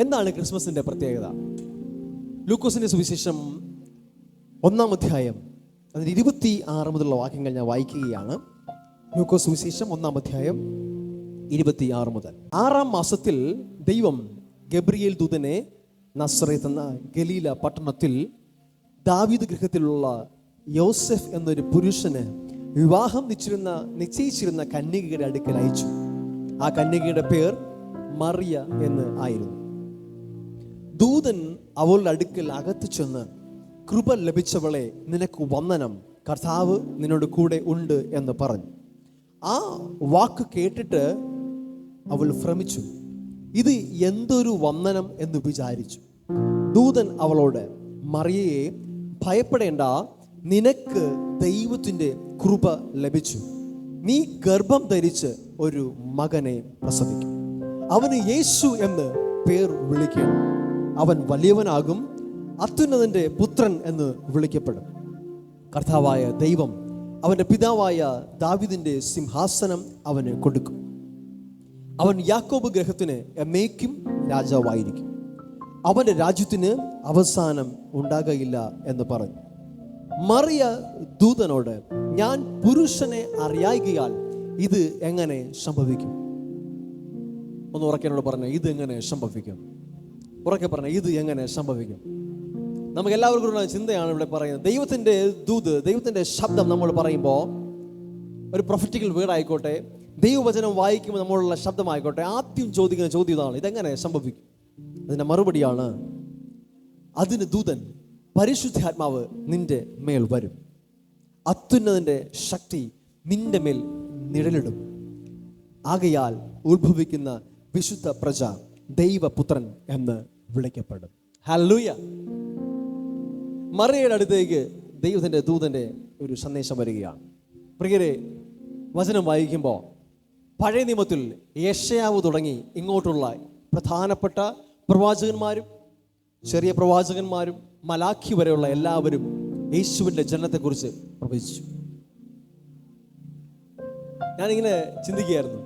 എന്താണ് ക്രിസ്മസിന്റെ പ്രത്യേകത? ലൂക്കോസിന്റെ സുവിശേഷം 1-ാം അധ്യായം അതിന് 26 മുതലുള്ള വാക്യങ്ങൾ ഞാൻ വായിക്കുകയാണ്. ലൂക്കോസ് സുവിശേഷം 1-ാം അധ്യായം 26 മുതൽ. 6-ാം മാസത്തിൽ ദൈവം ഗബ്രിയേൽ ദൂതനെ നസറേത്ത് എന്ന ഗലീല പട്ടണത്തിൽ ദാവീദ് ഗൃഹത്തിലുള്ള യോസെഫ് എന്നൊരു പുരുഷന് വിവാഹം നിശ്ചയിച്ചിരുന്ന കന്യകയുടെ അടുക്കൽ അയച്ചു. ആ കന്യകയുടെ പേർ മറിയ എന്ന് ആയിരുന്നു. ദൂതൻ അവളുടെ അടുക്കൽ അകത്ത് ചെന്ന്, കൃപ ലഭിച്ചവളെ, നിനക്ക് വന്ദനം, കർത്താവ് നിന്നോട് കൂടെ ഉണ്ട് എന്ന് പറഞ്ഞു. ആ വാക്ക് കേട്ടിട്ട് അവൾ ഭ്രമിച്ചു. ഇത് എന്തൊരു വന്ദനം എന്ന് വിചാരിച്ചു. ദൂതൻ അവളോട്, മറിയയെ, ഭയപ്പെടേണ്ട, നിനക്ക് ദൈവത്തിൻ്റെ കൃപ ലഭിച്ചു. നീ ഗർഭം ധരിച്ച് ഒരു മകനെ പ്രസവിക്കും. അവന് യേശു എന്ന് പേർ വിളിക്കണം. അവൻ വലിയവനാകും, അത്യുന്നതന്റെ പുത്രൻ എന്ന് വിളിക്കപ്പെടും. കർത്താവായ ദൈവം അവന്റെ പിതാവായ ദാവീദിന്റെ സിംഹാസനം അവന് കൊടുക്കും. അവൻ യാക്കോബ് ഗൃഹത്തിന് എന്നേക്കും രാജാവായിരിക്കും. അവന്റെ രാജ്യത്തിന് അവസാനം ഉണ്ടാകയില്ല എന്ന് പറഞ്ഞു. മറിയ ദൂതനോട്, ഞാൻ പുരുഷനെ അറിയായികയാൽ ഇത് എങ്ങനെ സംഭവിക്കും? ഒന്ന് ഉറക്കെ പറഞ്ഞ, ഇത് എങ്ങനെ സംഭവിക്കും? ഉറക്കെ പറഞ്ഞ, ഇത് എങ്ങനെ സംഭവിക്കും? നമുക്ക് എല്ലാവർക്കും ഉള്ള ചിന്തയാണ് ഇവിടെ പറയുന്നത്. ദൈവത്തിന്റെ ദൂത്, ദൈവത്തിന്റെ ശബ്ദം നമ്മൾ പറയുമ്പോൾ, ഒരു പ്രൊഫറ്റിക്കൽ വേർഡ് ആയിക്കോട്ടെ, ദൈവവചനം വായിക്കുമ്പോൾ നമ്മളുള്ള ശബ്ദമായിക്കോട്ടെ, ആദ്യം ചോദിക്കുന്ന ചോദ്യം ഇതാണ്, ഇതെങ്ങനെ സംഭവിക്കും? അതിന്റെ മറുപടിയാണ്, അതിന് ദൂതൻ, പരിശുദ്ധാത്മാവ് നിന്റെ മേൽ വരും, അത്യുന്നതന്റെ ശക്തി നിന്റെ മേൽ നിഴലിടും. ആകയാൽ ഉത്ഭവിക്കുന്ന വിശുദ്ധ പ്രജ ദൈവപുത്രൻ എന്ന് വിളിക്കപ്പെടും. ഹല്ലേലൂയ. മറിയയുടെ അടുത്തേക്ക് ദൈവത്തിന്റെ ദൂതന്റെ ഒരു സന്ദേശം വരികയാണ്. പ്രിയരെ, വചനം വായിക്കുമ്പോൾ പഴയ നിയമത്തിൽ യെശയ്യാവ് തുടങ്ങി ഇങ്ങോട്ടുള്ള പ്രധാനപ്പെട്ട പ്രവാചകന്മാരും ചെറിയ പ്രവാചകന്മാരും മലാഖി വരെയുള്ള എല്ലാവരും യേശുവിന്റെ ജനനത്തെക്കുറിച്ച് പ്രവചിച്ചു. ഞാനിങ്ങനെ ചിന്തിക്കുകയായിരുന്നു,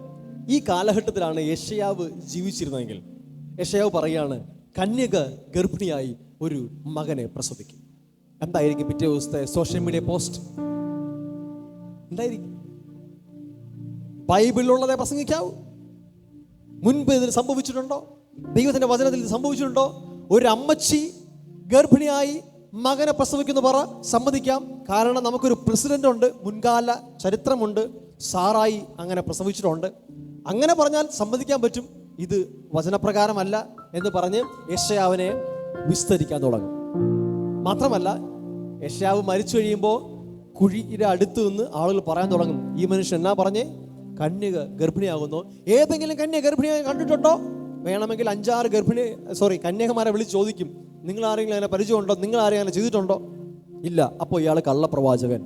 ഈ കാലഘട്ടത്തിലാണ് യെശയ്യാവ് ജീവിച്ചിരുന്നതെങ്കിൽ യെശയ്യാവ് പറയാണ്, കന്യക ഗർഭിണിയായി ഒരു മകനെ പ്രസവിക്കും. എന്തായിരിക്കും പിറ്റേ ദിവസത്തെ സോഷ്യൽ മീഡിയ പോസ്റ്റ്? എന്തായിരിക്കും? ബൈബിളിലുള്ളതേ പ്രസംഗിക്കാവൂ. മുൻപ് ഇതിന് സംഭവിച്ചിട്ടുണ്ടോ? ദൈവത്തിന്റെ വചനത്തിൽ ഇത് സംഭവിച്ചിട്ടുണ്ടോ? ഒരു അമ്മച്ചി ഗർഭിണിയായി മകനെ പ്രസവിക്കുന്നു പറ, സമ്മതിക്കാം. കാരണം നമുക്കൊരു പ്രസിഡന്റ് ഉണ്ട്, മുൻകാല ചരിത്രമുണ്ട്, സാറായി അങ്ങനെ പ്രസവിച്ചിട്ടുണ്ട്. അങ്ങനെ പറഞ്ഞാൽ സമ്മതിക്കാൻ പറ്റും. ഇത് വചനപ്രകാരമല്ല എന്ന് പറഞ്ഞ് യെശയ്യാവിനെ വിസ്തരിക്കാൻ തുടങ്ങും. മാത്രമല്ല, യെശയ്യാവ് മരിച്ചു കഴിയുമ്പോൾ കുഴിയുടെ അടുത്ത് നിന്ന് ആളുകൾ പറയാൻ തുടങ്ങും, ഈ മനുഷ്യൻ എന്നാ പറഞ്ഞേ, കന്യക ഗർഭിണിയാകുന്നു. ഏതെങ്കിലും കന്യക ഗർഭിണിയായി കണ്ടിട്ടുണ്ടോ? വേണമെങ്കിൽ 5-6 കന്യകമാരെ വിളിച്ച് ചോദിക്കും, നിങ്ങൾ ആരെങ്കിലും അങ്ങനെ പരിചയമുണ്ടോ? നിങ്ങൾ ആരെങ്കിലും അങ്ങനെ ചെയ്തിട്ടുണ്ടോ? ഇല്ല. അപ്പോൾ ഇയാൾ കള്ളപ്രവാചകൻ.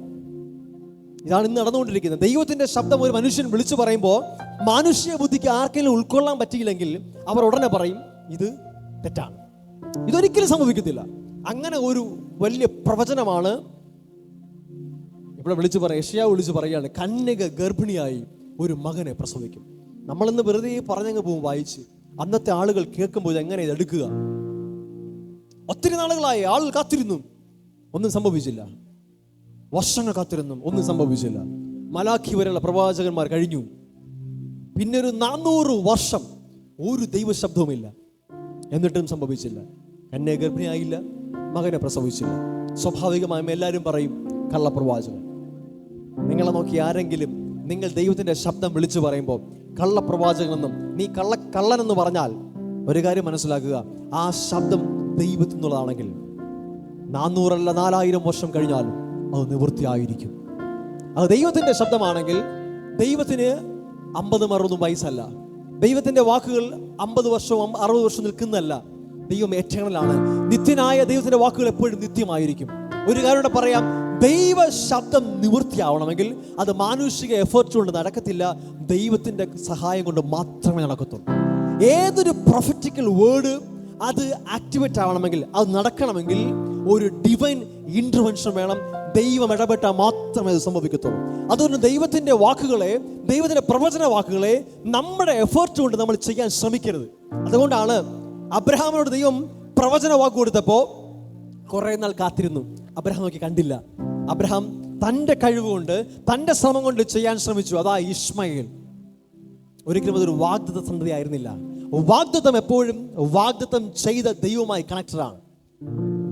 ഇതാണ് ഇന്ന് നടന്നുകൊണ്ടിരിക്കുന്നത്. ദൈവത്തിന്റെ ശബ്ദം ഒരു മനുഷ്യൻ വിളിച്ചു പറയുമ്പോൾ മാനുഷ്യ ബുദ്ധിക്ക് ആർക്കെങ്കിലും ഉൾക്കൊള്ളാൻ പറ്റിയില്ലെങ്കിൽ അവർ ഉടനെ പറയും, ഇത് തെറ്റാണ്, ഇതൊരിക്കലും സംഭവിക്കത്തില്ല. അങ്ങനെ ഒരു വലിയ പ്രവചനമാണ് ഇവിടെ വിളിച്ചു പറയുക. യെശയ്യാവ് വിളിച്ചു പറയുകയാണ്, കന്യക ഗർഭിണിയായി ഒരു മകനെ പ്രസവിക്കും. നമ്മളിന്ന് വെറുതെ പറഞ്ഞങ്ങ് പോകും വായിച്ച്. അന്നത്തെ ആളുകൾ കേൾക്കുമ്പോൾ എങ്ങനെ ഇത് എടുക്കുക? ഒത്തിരി നാളുകളായി ആളുകൾ കാത്തിരുന്നു, ഒന്നും സംഭവിച്ചില്ല. വർഷങ്ങൾ കാത്തിരുന്നു, ഒന്നും സംഭവിച്ചില്ല. മലാഖി വരെയുള്ള പ്രവാചകന്മാർ കഴിഞ്ഞു. പിന്നെ ഒരു 400 വർഷം ഒരു ദൈവശബ്ദവുമില്ല, എന്നിട്ടും സംഭവിച്ചില്ല. കന്യക ഗർഭിണിയായില്ല, മകനെ പ്രസവിച്ചില്ല. സ്വാഭാവികമായും എല്ലാവരും പറയും, കള്ളപ്രവാചകൻ. നിങ്ങളെ നോക്കി ആരെങ്കിലും നിങ്ങൾ ദൈവത്തിന്റെ ശബ്ദം വിളിച്ചു പറയുമ്പോൾ കള്ളപ്രവാചകനെന്നും നീ കള്ളനെന്ന് പറഞ്ഞാൽ ഒരു കാര്യം മനസ്സിലാക്കുക, ആ ശബ്ദം ദൈവത്തിൽ നിന്നുള്ളതാണെങ്കിൽ 400 അല്ല 4000 വർഷം കഴിഞ്ഞാലും അത് നിവൃത്തിയായിരിക്കും. അത് ദൈവത്തിന്റെ ശബ്ദമാണെങ്കിൽ ദൈവത്തിന് 50-60 വയസ്സല്ല. ദൈവത്തിന്റെ വാക്കുകൾ 50 വർഷവും 60 വർഷം നിൽക്കുന്നതല്ല. ദൈവം എറ്റേണലാണ്. നിത്യനായ ദൈവത്തിന്റെ വാക്കുകൾ എപ്പോഴും നിത്യമായിരിക്കും. ഒരു കാര്യം പറയാം, ദൈവ ശബ്ദം നിവൃത്തിയാവണമെങ്കിൽ അത് മാനുഷിക എഫേർട്ട് കൊണ്ട് നടക്കത്തില്ല, ദൈവത്തിന്റെ സഹായം കൊണ്ട് മാത്രമേ നടക്കത്തുള്ളൂ. ഏതൊരു പ്രൊഫറ്റിക്കൽ വേർഡ് അത് ആക്ടിവേറ്റ് ആവണമെങ്കിൽ, അത് നടക്കണമെങ്കിൽ ഒരു ഡിവൈൻ ഇന്റർവെൻഷൻ വേണം. ദൈവം ഇടപെട്ടാൽ മാത്രമേ അത് സംഭവിക്കത്തുള്ളൂ. അതുകൊണ്ട് ദൈവത്തിന്റെ വാക്കുകളെ, ദൈവത്തിന്റെ പ്രവചന വാക്കുകളെ നമ്മുടെ എഫേർട്ട് കൊണ്ട് നമ്മൾ ചെയ്യാൻ ശ്രമിക്കരുത്. അതുകൊണ്ടാണ് അബ്രഹാമിനോട് ദൈവം പ്രവചന വാക്ക് കൊടുത്തപ്പോൾ കുറെ നാൾ കാത്തിരുന്നു. അബ്രഹാം നോക്കി കണ്ടില്ല. അബ്രഹാം തൻ്റെ കഴിവുകൊണ്ട്, തൻ്റെ ശ്രമം കൊണ്ട് ചെയ്യാൻ ശ്രമിച്ചു. അതാ ഇശ്മയേൽ. ഒരിക്കലും അതൊരു വാഗ്ദത്ത സന്തതി ആയിരുന്നില്ല. വാഗ്ദത്തം എപ്പോഴും വാഗ്ദത്തം ചെയ്ത ദൈവവുമായി കണക്റ്റഡാണ്.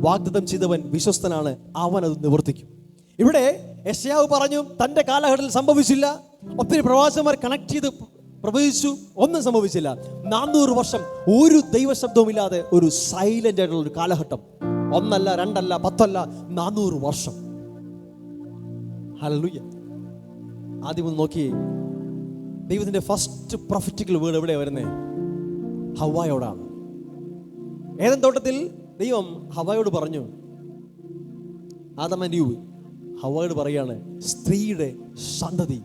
വാഗ്ദത്തം ചെയ്തവൻ വിശ്വസ്തനാണ്, അവൻ അത് നിവർത്തിക്കും. ഇവിടെ യെശയ്യാവ് പറഞ്ഞു തൻ്റെ കാലഘട്ടത്തിൽ സംഭവിച്ചില്ല. ഒത്തിരി പ്രവാചകന്മാർ കണക്ട് ചെയ്ത് പ്രവചിച്ചു, ഒന്നും സംഭവിച്ചില്ല. 400 വർഷം ഒരു ദൈവശബ്ദവുമില്ലാതെ ഒരു സൈലന്റ് ആയിട്ടുള്ള ഒരു കാലഘട്ടം. 1 അല്ല 2 അല്ല 10 അല്ല, 400 വർഷം. ഹല്ലേലൂയ. ആദ്യം ഒന്ന് നോക്കിയേ, ദൈവത്തിന്റെ ഫസ്റ്റ് പ്രൊഫറ്റിക്കൽ വേർഡ് എവിടെയാ വരുന്നേ? ഹവ്വായോടാണ്. ഏദൻ തോട്ടത്തിൽ ദൈവം ഹവ്വായോട് പറഞ്ഞു, ആദം ആൻഡ് ഈവ്. ഹവ്വായോട് പറയാണ്, സ്ത്രീയുടെ സന്തതി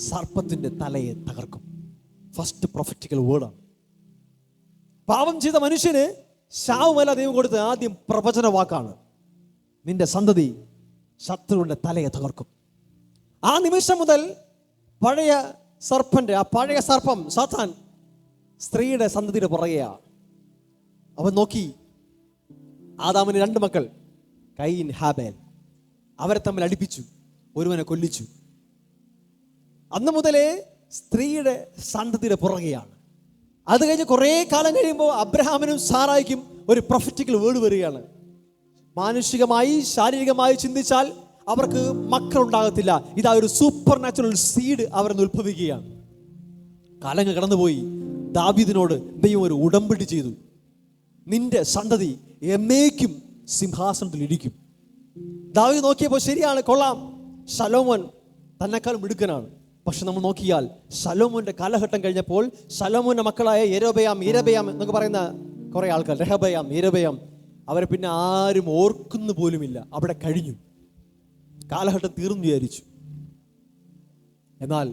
സർപ്പത്തിന്റെ തലയെ തകർക്കും. ഫസ്റ്റ് പ്രൊഫറ്റിക്കൽ വേർഡാണ്. പാപം ചെയ്ത മനുഷ്യന് ശാപമല്ല ദൈവം കൊടുത്ത ആദ്യം പ്രവചന വാക്കാണ്. നിന്റെ സന്തതി ശത്രുവിന്റെ തലയെ തകർക്കും. ആ നിമിഷം മുതൽ പഴയ സർപ്പം സാത്താൻ സ്ത്രീയുടെ സന്തതിയുടെ പുറകെയാ. അവൻ നോക്കി, ആദാമിന് 2 മക്കൾ, കയീൻ, ഹാബേൽ. അവരെ തമ്മിൽ അടുപ്പിച്ചു, ഒരുവനെ കൊല്ലിച്ചു. അന്ന് മുതലേ സ്ത്രീയുടെ സന്തതിയുടെ പുറകെയാണ്. അത് കഴിഞ്ഞ് കുറേ കാലം കഴിയുമ്പോൾ അബ്രഹാമിനും സാറായിക്കും ഒരു പ്രൊഫറ്റിക്കൽ വേർഡ് വരികയാണ്. മാനുഷികമായി ശാരീരികമായി ചിന്തിച്ചാൽ അവർക്ക് മക്കളുണ്ടാകത്തില്ല. ഇതാ ഒരു സൂപ്പർ നാച്ചുറൽ സീഡ് അവരിൽ ഉത്ഭവിക്കുകയാണ്. കാലങ്ങൾ കടന്നുപോയി. ദാവീദിനോട് ദൈവം ഒരു ഉടമ്പടി ചെയ്തു, നിന്റെ സന്തതി എന്നേക്കും സിംഹാസനത്തിൽ ഇരിക്കും. ദാവീദ് നോക്കിയപ്പോൾ ശരിയാണ്, കൊള്ളാം, ശലോമോൻ തന്നെക്കാളും മിടുക്കനാണ്. പക്ഷെ നമ്മൾ നോക്കിയാൽ ശലോമോന്റെ കാലഘട്ടം കഴിഞ്ഞപ്പോൾ ശലോമോന്റെ മക്കളായ യെരോബെയാം എന്നൊക്കെ പറയുന്ന കുറെ ആൾക്കാർ, യെരോബെയാം അവരെ പിന്നെ ആരും ഓർക്കുന്നു പോലുമില്ല. അവിടെ കഴിഞ്ഞു, കാലഘട്ടം തീർന്നു വിചാരിച്ചു. എന്നാൽ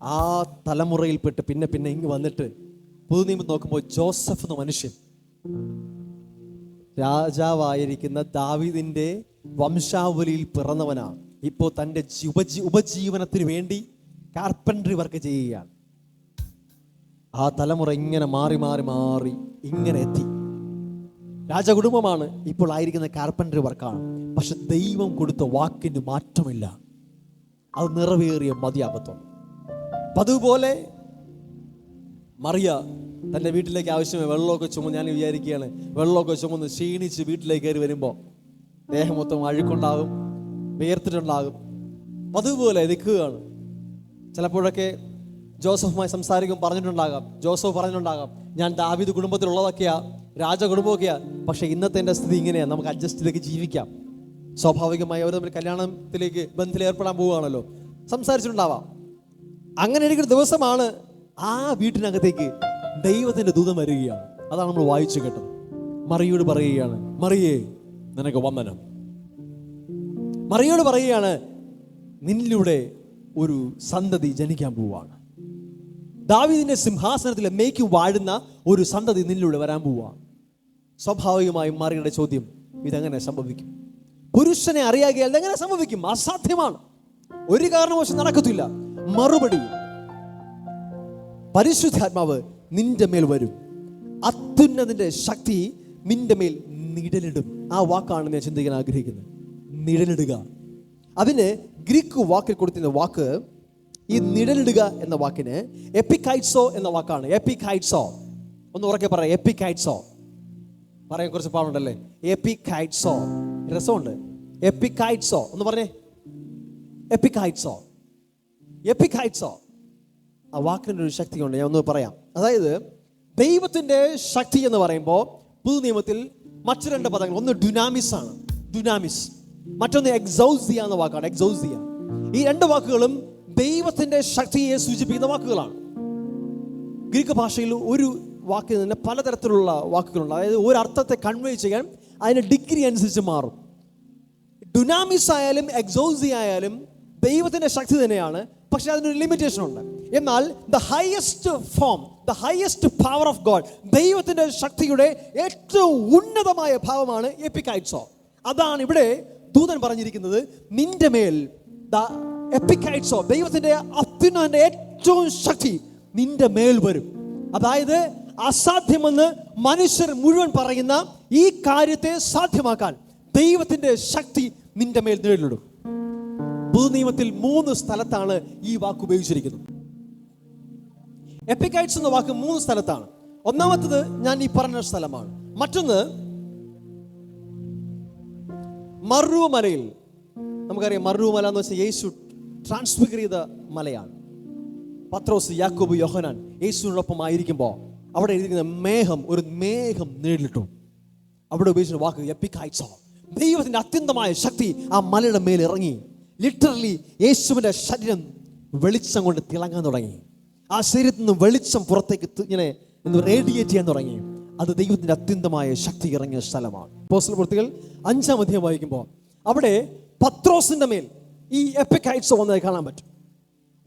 ആ തലമുറയിൽപ്പെട്ട് പിന്നെ ഇങ്ങ് വന്നിട്ട് പുതുനിയമം നോക്കുമ്പോൾ ജോസഫ് എന്ന മനുഷ്യൻ, രാജാവായിരിക്കുന്ന ദാവീദിന്റെ വംശാവലിയിൽ പിറന്നവനാണ്. ഇപ്പോൾ തൻ്റെ ഉപജീവനത്തിന് വേണ്ടി കാർപ്പൻട്രി വർക്ക് ചെയ്യുകയാണ്. ആ തലമുറ ഇങ്ങനെ മാറി ഇങ്ങനെ എത്തി. രാജകുടുംബമാണ്, ഇപ്പോൾ ആയിരിക്കുന്ന കാർപ്പൻട്രി വർക്കാണ്. പക്ഷെ ദൈവം കൊടുത്ത വാക്കിന് മാറ്റമില്ല. അത് നിറവേറിയ മതിയാകത്തുള്ളൂ. അതുപോലെ മറിയ തൻ്റെ വീട്ടിലേക്ക് ആവശ്യമായ വെള്ളമൊക്കെ ചുമന്ന്, ഞാൻ വിചാരിക്കുകയാണ്, വെള്ളമൊക്കെ ചുമന്ന് ക്ഷീണിച്ച് വീട്ടിലേക്ക് കയറി വരുമ്പോൾ ദേഹം മൊത്തം അഴുക്കുണ്ടാകും, വേർത്തിട്ടുണ്ടാകും. അതുപോലെ നിൽക്കുകയാണ്. ചിലപ്പോഴൊക്കെ ജോസഫുമായി ജോസഫ് പറഞ്ഞിട്ടുണ്ടാകാം, ഞാൻ ദാവീദ് കുടുംബത്തിലുള്ളതൊക്കെയാ, രാജകുടുംബമൊക്കെയാ, പക്ഷെ ഇന്നത്തെ എൻ്റെ സ്ഥിതി ഇങ്ങനെയാണ്, നമുക്ക് അഡ്ജസ്റ്റിലേക്ക് ജീവിക്കാം. സ്വാഭാവികമായി അവർ തമ്മിൽ കല്യാണത്തിലേക്ക് ബന്ധത്തിൽ ഏർപ്പെടാൻ പോവുകയാണല്ലോ, സംസാരിച്ചിട്ടുണ്ടാവാം. അങ്ങനെ ഇരിക്കുന്ന ദിവസമാണ് ആ വീട്ടിനകത്തേക്ക് ദൈവത്തിന്റെ ദൂതൻ വരികയാണ്. അതാണ് നമ്മൾ വായിച്ചു കേട്ടത്. മറിയോട് പറയുകയാണ്, മറിയേ നിനക്ക് വന്ദനം. മറിയോട് പറയുകയാണ്, നിന്നിലൂടെ ഒരു സന്തതി ജനിക്കാൻ പോവുകയാണ്. ദാവീദിന്റെ സിംഹാസനത്തിൽ എന്നേക്കും വാഴുന്ന ഒരു സന്തതി നിന്നിലൂടെ വരാൻ പോവുകയാണ്. സ്വാഭാവികമായും മറിയുടെ ചോദ്യം, ഇതെങ്ങനെ സംഭവിക്കും? പുരുഷനെ അറിയാകിയാൽ ഇതെങ്ങനെ സംഭവിക്കും? അസാധ്യമാണ്, ഒരു കാരണവശാലും നടക്കത്തില്ല. മറുപടി, പരിശുദ്ധാത്മാവ് നിന്റെ മേൽ വരും, അത്യുന്നതിന്റെ ശക്തി നിന്റെ മേൽ നിഴലിടും. ആ വാക്കാണ് ഞാൻ ചിന്തിക്കാൻ ആഗ്രഹിക്കുന്നത്, നിഴലിടുക. അതിന് ഗ്രീക്ക് വാക്കിൽ കൊടുത്തിരുന്ന വാക്ക്, ഈ നിഴലിടുക എന്ന വാക്കിന് എപ്പിക്കൈറ്റ്സോ എന്ന വാക്കാണ്. എപ്പിക്കൈറ്റ്സോ, ഒന്ന് ഉറക്കെ പറയാം, എപ്പിക്കൈറ്റ്സോ. പറയാൻ കുറച്ച് പാടുണ്ടല്ലേ, എപ്പിക്കൈറ്റ്സോ, രസമുണ്ട്. എപ്പിക്കൈറ്റ്സോ ഒന്ന് പറഞ്ഞേ, എപ്പിക്കൈറ്റ്സോ. ആ വാക്കിൻ്റെ ഒരു ശക്തിയുണ്ട്, ഞാൻ ഒന്ന് പറയാം. അതായത് ദൈവത്തിന്റെ ശക്തി എന്ന് പറയുമ്പോൾ പുതു നിയമത്തിൽ മറ്റു 2 പദങ്ങൾ, ഒന്ന് ഡുനാമിസ് ആണ്, ഡുനാമിസ്, മറ്റൊന്ന് എക്സൗസിയ എന്ന വാക്കാണ്, എക്സൗസിയ. ഈ 2 വാക്കുകളും ദൈവത്തിന്റെ ശക്തിയെ സൂചിപ്പിക്കുന്ന വാക്കുകളാണ്. ഗ്രീക്ക് ഭാഷയിൽ ഒരു വാക്കിൽ തന്നെ പലതരത്തിലുള്ള വാക്കുകളുണ്ട്. അതായത് ഒരു അർത്ഥത്തെ കൺവേ ചെയ്യാൻ അതിന്റെ ഡിഗ്രി അനുസരിച്ച് മാറും. ഡുനാമിസ് ആയാലും എക്സൗസിയ ആയാലും ദൈവത്തിന്റെ ശക്തി തന്നെയാണ്, പക്ഷെ അതിനൊരു ലിമിറ്റേഷൻ ഉണ്ട്. എന്നാൽ the highest form, the highest power of God, ദൈവത്തിന്റെ ശക്തിയുടെ ഏറ്റവും ഉന്നതമായ ഭാവമാണ് എപ്പിക്കൈറ്റ്സോ. അതാണ് ഇവിടെ ദൂതൻ പറഞ്ഞിരിക്കുന്നത്, നിന്റെ മേൽ എപ്പിക്കൈറ്റ്സോ, ദൈവത്തിന്റെ അത്യുന്നതന്റെ ഏറ്റവും ശക്തി നിന്റെ മേൽ വരും. അതായത് അസാധ്യമെന്ന് മനുഷ്യർ മുഴുവൻ പറയുന്ന ഈ കാര്യത്തെ സാധ്യമാക്കാൻ ദൈവത്തിന്റെ ശക്തി നിന്റെ മേൽ നിഴലിടും. പുതുനിയമത്തിൽ 3 സ്ഥലത്താണ് ഈ വാക്ക് ഉപയോഗിച്ചിരിക്കുന്നത്. എപ്പിക്കൈറ്റ്സ് എന്ന വാക്ക് 3 സ്ഥലത്താണ്. ഒന്നാമത്തത് ഞാൻ ഈ പറഞ്ഞ സ്ഥലമാണ്. മറ്റൊന്ന് മർരൂ മലയിൽ. നമുക്കറിയാം മർരൂ മല എന്ന് വെച്ചാൽ യേശു ട്രാൻസ്ഫിഗർ ചെയ്ത മലയാണ്. പത്രോസ്, യാക്കോബ്, യോഹന്നാൻ യേശുവിനോടൊപ്പം ആയിരിക്കുമ്പോൾ അവിടെ എഴുതിയിരിക്കുന്ന ഒരു മേഘം നിഴലിട്ടു. അവിടെ ഉപയോഗിച്ച വാക്ക് എപ്പിക്കൈറ്റ്സോ. ദൈവത്തിന്റെ അത്യന്തമായ ശക്തി ആ മലയുടെ മേൽ ഇറങ്ങി. ലിറ്ററലി യേശുവിന്റെ ശരീരം വെളിച്ചം കൊണ്ട് തിളങ്ങാൻ തുടങ്ങി. ആ ശരീരത്തിൽ നിന്ന് വെളിച്ചം പുറത്തേക്ക് ഇങ്ങനെ റേഡിയേറ്റ് ചെയ്യാൻ തുടങ്ങി. അത് ദൈവത്തിന്റെ അത്യന്തമായ ശക്തി ഇറങ്ങിയ സ്ഥലമാണ്. അപ്പോസ്തല പ്രവൃത്തികൾ 5-ാം അധ്യായം വായിക്കുമ്പോൾ അവിടെ പത്രോസിന്റെ മേൽ ഈ എപ്പിക്കൈറ്റ്സ് വന്നതായി കാണാൻ പറ്റും.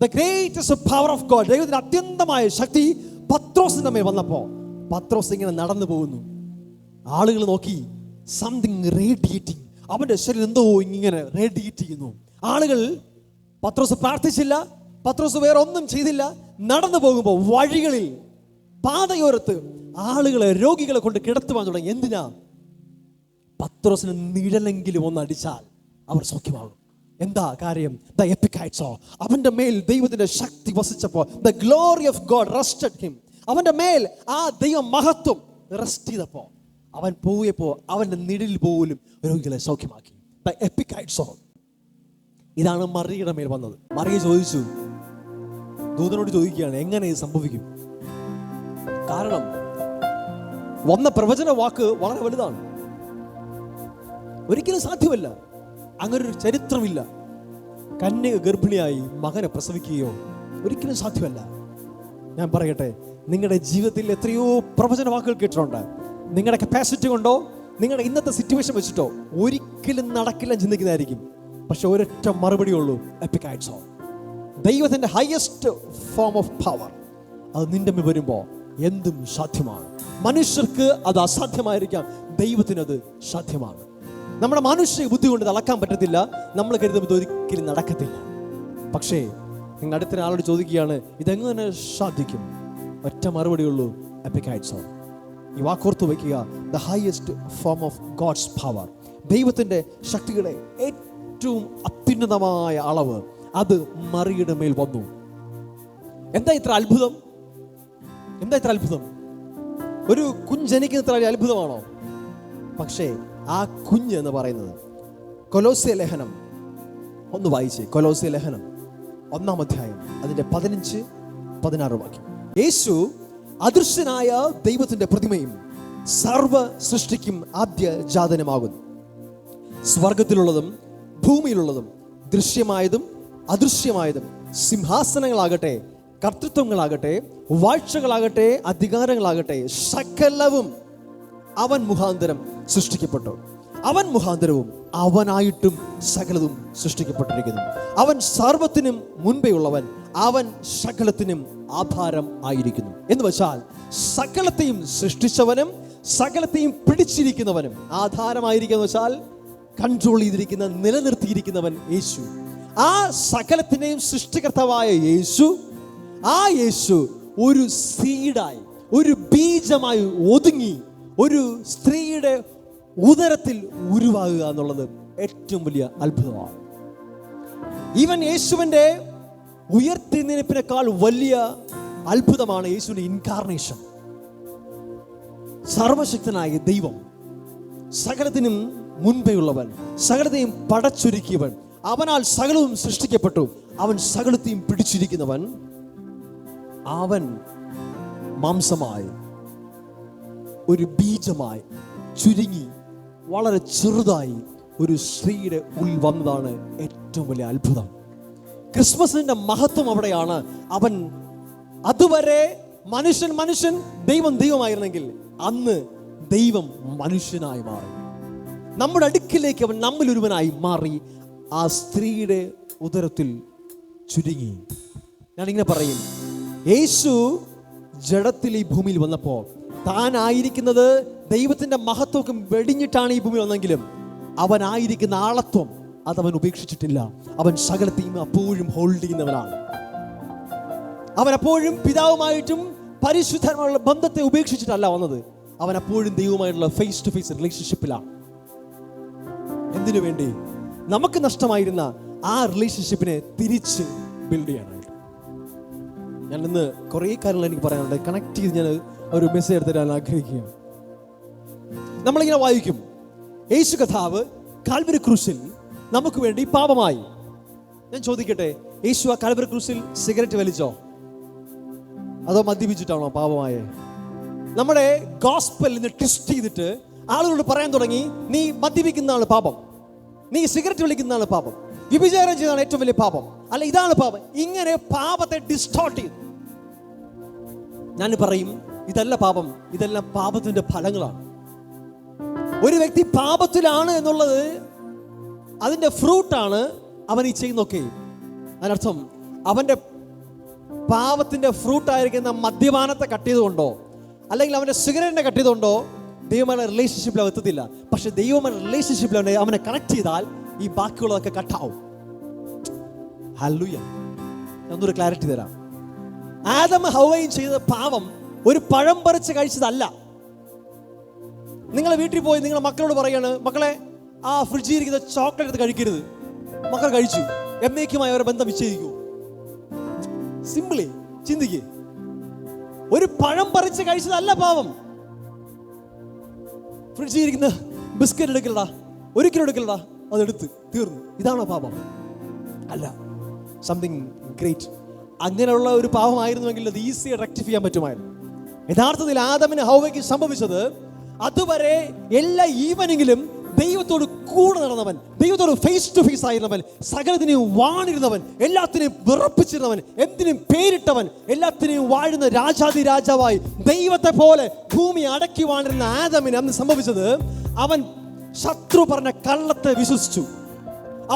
The greatest power of God, ദൈവത്തിന്റെ അത്യന്തമായ ശക്തി പത്രോസിന്റെ മേൽ വന്നപ്പോൾ പത്രോസ് ഇങ്ങനെ നടന്നു പോകുന്നു. ആളുകൾ നോക്കി, സംതിങ് റേഡിയേറ്റിംഗ്. അവന്റെ ശരീരം എന്തോ ഇങ്ങനെ റേഡിയേറ്റ് ചെയ്യുന്നു. ആളുകൾ, പത്രോസ് പ്രാർത്ഥിച്ചില്ല, പത്രോസ് വേറെ ഒന്നും ചെയ്തില്ല. നടന്നു പോകുമ്പോൾ വഴികളിൽ, പാതയോരത്ത് ആളുകളെ, രോഗികളെ കൊണ്ട് കിടത്തുവാൻ തുടങ്ങി. എന്തിനാ? പത്രോസിന് നിഴലെങ്കിലും ഒന്ന് അടിച്ചാൽ അവർ സൗഖ്യമാകും. എന്താ കാര്യം? ദ എപ്പിക്കൈറ്റ്സോ. അവന്റെ മേൽ ദൈവത്തിന്റെ ശക്തി വസിച്ചപ്പോൾ the glory of God rested him. അവന്റെ മേൽ ആ ദൈവ മഹത്വം റെസ്റ്റ് ചെയ്തപ്പോ അവൻ പോയപ്പോ അവന്റെ നിഴലിൽ പോലും രോഗികളെ സൗഖ്യമാക്കി. ദ എപ്പിക്കൈറ്റ്സോ. ഇതാണ് മറിയയുടെ മേൽ വന്നത്. മറിയ ചോദിച്ചു, ദൂതനോട് ചോദിക്കുകയാണ്, എങ്ങനെ ഇത് സംഭവിക്കും? കാരണം വന്ന പ്രവചന വാക്ക് വളരെ വലുതാണ്. ഒരിക്കലും സാധ്യമല്ല. അങ്ങനെ ഒരു ചരിത്രമില്ല. കന്യക ഗർഭിണിയായി മകനെ പ്രസവിക്കുകയോ ഒരിക്കലും സാധ്യമല്ല. ഞാൻ പറയട്ടെ, നിങ്ങളുടെ ജീവിതത്തിൽ എത്രയോ പ്രവചന വാക്കുകൾ കേട്ടിട്ടുണ്ട്. നിങ്ങളുടെ കപ്പാസിറ്റി കൊണ്ടോ നിങ്ങളുടെ ഇന്നത്തെ സിറ്റുവേഷൻ വെച്ചിട്ടോ ഒരിക്കലും നടക്കില്ല ചിന്തിക്കുന്നതായിരിക്കും. പക്ഷെ ഒരൊറ്റ മറുപടി ഉള്ളൂ, എപ്പിക്കൈറ്റ്സോ. ദൈവത്തിന്റെ ഹയസ്റ്റ് ഫോം ഓഫ് പവർ അത് നിന്റെ മേൽ വരുമ്പോൾ എന്തും സാധ്യമാണ്. മനുഷ്യർക്ക് അത് അസാധ്യമായിരിക്കാം, ദൈവത്തിനത് സാധ്യമാണ്. നമ്മുടെ മനുഷ്യ ബുദ്ധി കൊണ്ട് അളക്കാൻ പറ്റത്തില്ല. നമ്മൾ കരുതുമ്പോൾ ഒരിക്കലും നടക്കത്തില്ല. പക്ഷേ നിങ്ങൾ അടുത്ത ആളോട് ചോദിക്കുകയാണ്, ഇതെങ്ങനെ സാധിക്കും? ഒറ്റ മറുപടി ഉള്ളൂ, എപ്പിക്കൈറ്റ്സോ. ഈ വാക്കോർത്ത് വയ്ക്കുക, the highest form of God's power. ദൈവത്തിന്റെ ശക്തിയുടെ ഏറ്റവും അത്യുന്നതമായ അളവ് അത് മറിയുടെ മേൽ വന്നു. എന്താ ഇത്ര അത്ഭുതം? എന്താ ഇത്ര അത്ഭുതം? ഒരു കുഞ്ഞ് ജനിക്കുന്ന ഇത്ര അത്ഭുതമാണോ? പക്ഷേ ആ കുഞ്ഞ് എന്ന് പറയുന്നത്, കൊലോസ്യ ലേഖനം ഒന്ന് വായിച്ചേ. കൊലോസ്യ ലേഖനം 1-ാം അധ്യായം അതിന്റെ 15-16 വാക്യം. യേശു അദൃശ്യനായ ദൈവത്തിന്റെ പ്രതിമയും സർവ സൃഷ്ടിക്കും ആദ്യ ജാതനുമാകുന്നു. സ്വർഗത്തിലുള്ളതും ഭൂമിയിലുള്ളതും ദൃശ്യമായതും അദൃശ്യമായതും, സിംഹാസനങ്ങളാകട്ടെ, കർത്തൃത്വങ്ങളാകട്ടെ, വാഴ്ചകളാകട്ടെ, അധികാരങ്ങളാകട്ടെ, സകലവും അവൻ മുഖാന്തരം സൃഷ്ടിക്കപ്പെട്ടു. അവൻ മുഖാന്തരവും അവനായിട്ടും സകലതും സൃഷ്ടിക്കപ്പെട്ടിരിക്കുന്നു. അവൻ സർവത്തിനും മുൻപേ ഉള്ളവൻ, അവൻ സകലത്തിനും ആധാരം ആയിരിക്കുന്നു. എന്ന് വെച്ചാൽ സകലത്തെയും സൃഷ്ടിച്ചവനും സകലത്തെയും പിടിച്ചിരിക്കുന്നവനും ആധാരമായിരിക്കുന്ന വെച്ചാൽ കൺട്രോൾ ചെയ്തിരിക്കുന്ന, നിലനിർത്തിയിരിക്കുന്നവൻ യേശു. ആ സകലത്തിനെയും സൃഷ്ടികർത്താവായ യേശു, ആ യേശു ഒരു സീഡായി, ഒരു ബീജമായി ഒതുങ്ങി ഒരു സ്ത്രീയുടെ ഉദരത്തിൽ ഉരുവാകുക എന്നുള്ളത് ഏറ്റവും വലിയ അത്ഭുതമാണ്. ഈവൻ യേശുവിന്റെ ഉയർത്തെഴുന്നേൽപ്പിനേക്കാൾ വലിയ അത്ഭുതമാണ് യേശുവിന്റെ ഇൻകാർണേഷൻ. സർവശക്തനായ ദൈവം, സകലത്തിനും മുൻപേ ഉള്ളവൻ, സകലത്തെയും പടച്ചൊരുക്കിയവൻ, അവനാൽ സകലവും സൃഷ്ടിക്കപ്പെട്ടു, അവൻ സകലത്തെയും പിടിച്ചിരിക്കുന്നവൻ, അവൻ മാംസമായി ഒരു ബീജമായി ചുരുങ്ങി വളരെ ചെറുതായി ഒരു സ്ത്രീയുടെ ഉള്ളിൽ വന്നതാണ് ഏറ്റവും വലിയ അത്ഭുതം. ക്രിസ്മസിന്റെ മഹത്വം അവിടെയാണ്. അവൻ അതുവരെ മനുഷ്യൻ ദൈവമായിരുന്നെങ്കിൽ അന്ന് ദൈവം മനുഷ്യനായി മാറി. നമ്മുടെ അടുക്കിലേക്ക് അവൻ നമ്മിലൊരുവനായി മാറി ആ സ്ത്രീയുടെ ഉദരത്തിൽ ചുരുങ്ങി. ഞാനിങ്ങനെ പറയും, യേശു ജഡത്തിൽ ഈ ഭൂമിയിൽ വന്നപ്പോൾ താനായിരിക്കുന്നത് ദൈവത്തിന്റെ മഹത്വം വെടിഞ്ഞിട്ടാണ് ഈ ഭൂമിയിൽ വന്നെങ്കിലും അവനായിരിക്കുന്ന ആളത്വം അതവൻ ഉപേക്ഷിച്ചിട്ടില്ല. അവൻ സകലത്തെയും അപ്പോഴും ഹോൾഡ് ചെയ്യുന്നവനാണ്. അവൻ അപ്പോഴും പിതാവുമായിട്ടും പരിശുദ്ധമായ ബന്ധത്തെ ഉപേക്ഷിച്ചിട്ടല്ല വന്നത്. അവൻ അപ്പോഴും ദൈവവുമായിട്ടുള്ള ഫേസ് ടു ഫേസ് റിലേഷൻഷിപ്പിലാണ്. എന്തിനു വേണ്ടി? നമുക്ക് നഷ്ടമായിരുന്ന ആ റിലേഷൻഷിപ്പിനെ തിരിച്ച് ബിൽഡ് ചെയ്യാനായിട്ട്. ഞാൻ ഇന്ന് കുറേ കാര്യങ്ങൾ എനിക്ക് പറയാനുണ്ട്. കണക്ട് ചെയ്ത് ഞാൻ ഒരു മെസ്സേജ് എടുത്തിടാൻ ആഗ്രഹിക്കുകയാണ്. നമ്മളിങ്ങനെ വായിക്കും, യേശു കർത്താവ് കാൽവരി ക്രൂശിൽ നമുക്ക് വേണ്ടി പാപമായി. ഞാൻ ചോദിക്കട്ടെ, യേശു ആ കാൽവരി ക്രൂശിൽ സിഗരറ്റ് വലിച്ചോ അതോ മദ്യപിച്ചിട്ടാണോ പാപമായേ? നമ്മുടെ ഗോസ്പൽ ഇന്ന് ട്വിസ്റ്റ് ചെയ്തിട്ട് ആളുകളോട് പറയാൻ തുടങ്ങി, നീ മദ്യപിക്കുന്നതാണ് പാപം, നീ സിഗരറ്റ് വലിക്കുന്നതാണ് പാപം, വ്യഭിചാരം ചെയ്താണ് ഏറ്റവും വലിയ പാപം, അല്ല ഇതാണ് പാപം. ഇങ്ങനെ പാപത്തെ ഡിസ്റ്റോർട്ട് ചെയ്തു. ഞാൻ പറയും, ഇതല്ല പാപം, ഇതെല്ലാം പാപത്തിന്റെ ഫലങ്ങളാണ്. ഒരു വ്യക്തി പാപത്തിലാണ് എന്നുള്ളത് അതിന്റെ ഫ്രൂട്ടാണ് അവൻ ഈ ചെയ്യുന്നൊക്കെ. അതിനർത്ഥം അവന്റെ പാപത്തിന്റെ ഫ്രൂട്ടായിരിക്കുന്ന മദ്യപാനത്തെ കട്ട് ചെയ്തുകൊണ്ടോ അല്ലെങ്കിൽ അവന്റെ സിഗരറ്റിനെ കട്ട് ചെയ്തുകൊണ്ടോ ദൈവമായ റിലേഷൻഷിപ്പിൽ അവൻ എത്തത്തില്ല. പക്ഷെ ദൈവമായ റിലേഷൻഷിപ്പിൽ അവനെ കണക്ട് ചെയ്താൽ ഈ ബാക്കിയുള്ളതൊക്കെ കട്ടാവും. ഹല്ലേലൂയ. ഞാനൊരു ക്ലാരിറ്റി തരാം. ആദം ഹവ്വയും ചെയ്ത പാപം ഒരു പഴം പറിച്ച് കഴിച്ചതല്ല. നിങ്ങളെ വീട്ടിൽ പോയി നിങ്ങളെ മക്കളോട് പറയാണ്, മക്കളെ ആ ഫ്രിഡ്ജിൽ ഇരിക്കുന്ന ചോക്ലേറ്റ് എടുത്ത് കഴിക്കരുത്. മക്കൾ കഴിച്ചു, എന്നേക്കുമായി അവരുടെ ബന്ധം വിച്ഛേദിക്കൂ. സിമ്പിളി ചിന്തിക്ക്. ഒരു പഴം പറിച്ച് കഴിച്ചതല്ല പാപം. ഫ്രിഡ്ജിൽ ഇരിക്കുന്ന ബിസ്ക്കറ്റ് എടുക്കലടാ, ഒരിക്കലും എടുക്കലടാ, അതെടുത്ത് തീർന്നു. ഇതാണോ പാപം? അല്ല, സംതിങ് ഗ്രേറ്റ്. അങ്ങനെയുള്ള ഒരു പാപമായിരുന്നുവെങ്കിൽ അത് ഈസിയായി റെക്ടിഫൈ ചെയ്യാൻ പറ്റുമായിരുന്നു. യഥാർത്ഥത്തിൽ ആദമിന് ഹവ്വയ്ക്ക് സംഭവിച്ചത്, അതുവരെ എല്ലാ ഈവനിങ്ങിലും ദൈവത്തോട് കൂടെ നടന്നവൻ, ദൈവത്തോട് ഫേസ് ടു ഫേസ് ആയിരുന്നവൻ, സകലത്തിനെയും വാണിരുന്നവൻ, എല്ലാത്തിനെയും വിറപ്പിച്ചിരുന്നവൻ, എന്തിനും പേരിട്ടവൻ, എല്ലാത്തിനെയും വാഴുന്ന രാജാതി രാജാവായി ദൈവത്തെ പോലെ ഭൂമി അടക്കി വാണിരുന്ന ആദമിന് അന്ന് സംഭവിച്ചത്, അവൻ ശത്രു പറഞ്ഞ കള്ളത്തെ വിശ്വസിച്ചു.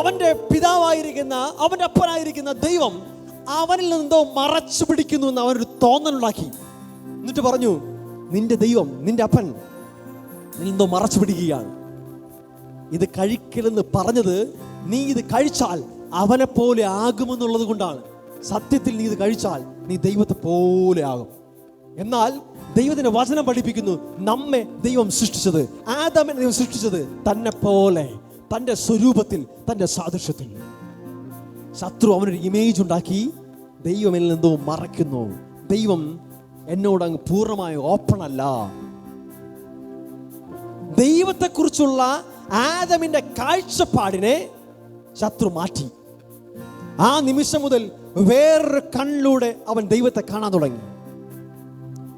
അവന്റെ പിതാവായിരിക്കുന്ന, അവന്റെ അപ്പനായിരിക്കുന്ന ദൈവം അവനിൽ നിന്നെന്തോ മറച്ചു പിടിക്കുന്നു എന്ന് അവനൊരു തോന്നലുണ്ടാക്കി. എന്നിട്ട് പറഞ്ഞു, നിന്റെ ദൈവം, നിന്റെ അപ്പൻ നിന്നെന്തോ മറച്ചു പിടിക്കുകയാണ്. ഇത് കഴിക്കലെന്ന് പറഞ്ഞത് നീ ഇത് കഴിച്ചാൽ അവനെ പോലെ ആകുമെന്നുള്ളത് കൊണ്ടാണ്. സത്യത്തിൽ നീ ഇത് കഴിച്ചാൽ നീ ദൈവത്തെ പോലെ ആകും. എന്നാൽ ദൈവത്തിന്റെ വചനം പഠിപ്പിക്കുന്നു, നമ്മെ ദൈവം സൃഷ്ടിച്ചത്, ആദാമിനെ ദൈവം സൃഷ്ടിച്ചത് തന്നെ പോലെ, തന്റെ സ്വരൂപത്തിൽ, തന്റെ സാദൃശ്യത്തിൽ. ശത്രു അവനൊരു ഇമേജ് ഉണ്ടാക്കി ദൈവം എന്നിൽ നിന്നോ മറയ്ക്കുന്നു. ദൈവം എന്നോട് അങ്ങ് പൂർണ്ണമായി ഓപ്പൺ അല്ല. ദൈവത്തെക്കുറിച്ചുള്ള ആദമിന്റെ കാഴ്ചപ്പാടിനെ ശത്രു മാറ്റി. ആ നിമിഷം മുതൽ വേറൊരു കണ്ണിലൂടെ അവൻ ദൈവത്തെ കാണാൻ തുടങ്ങി.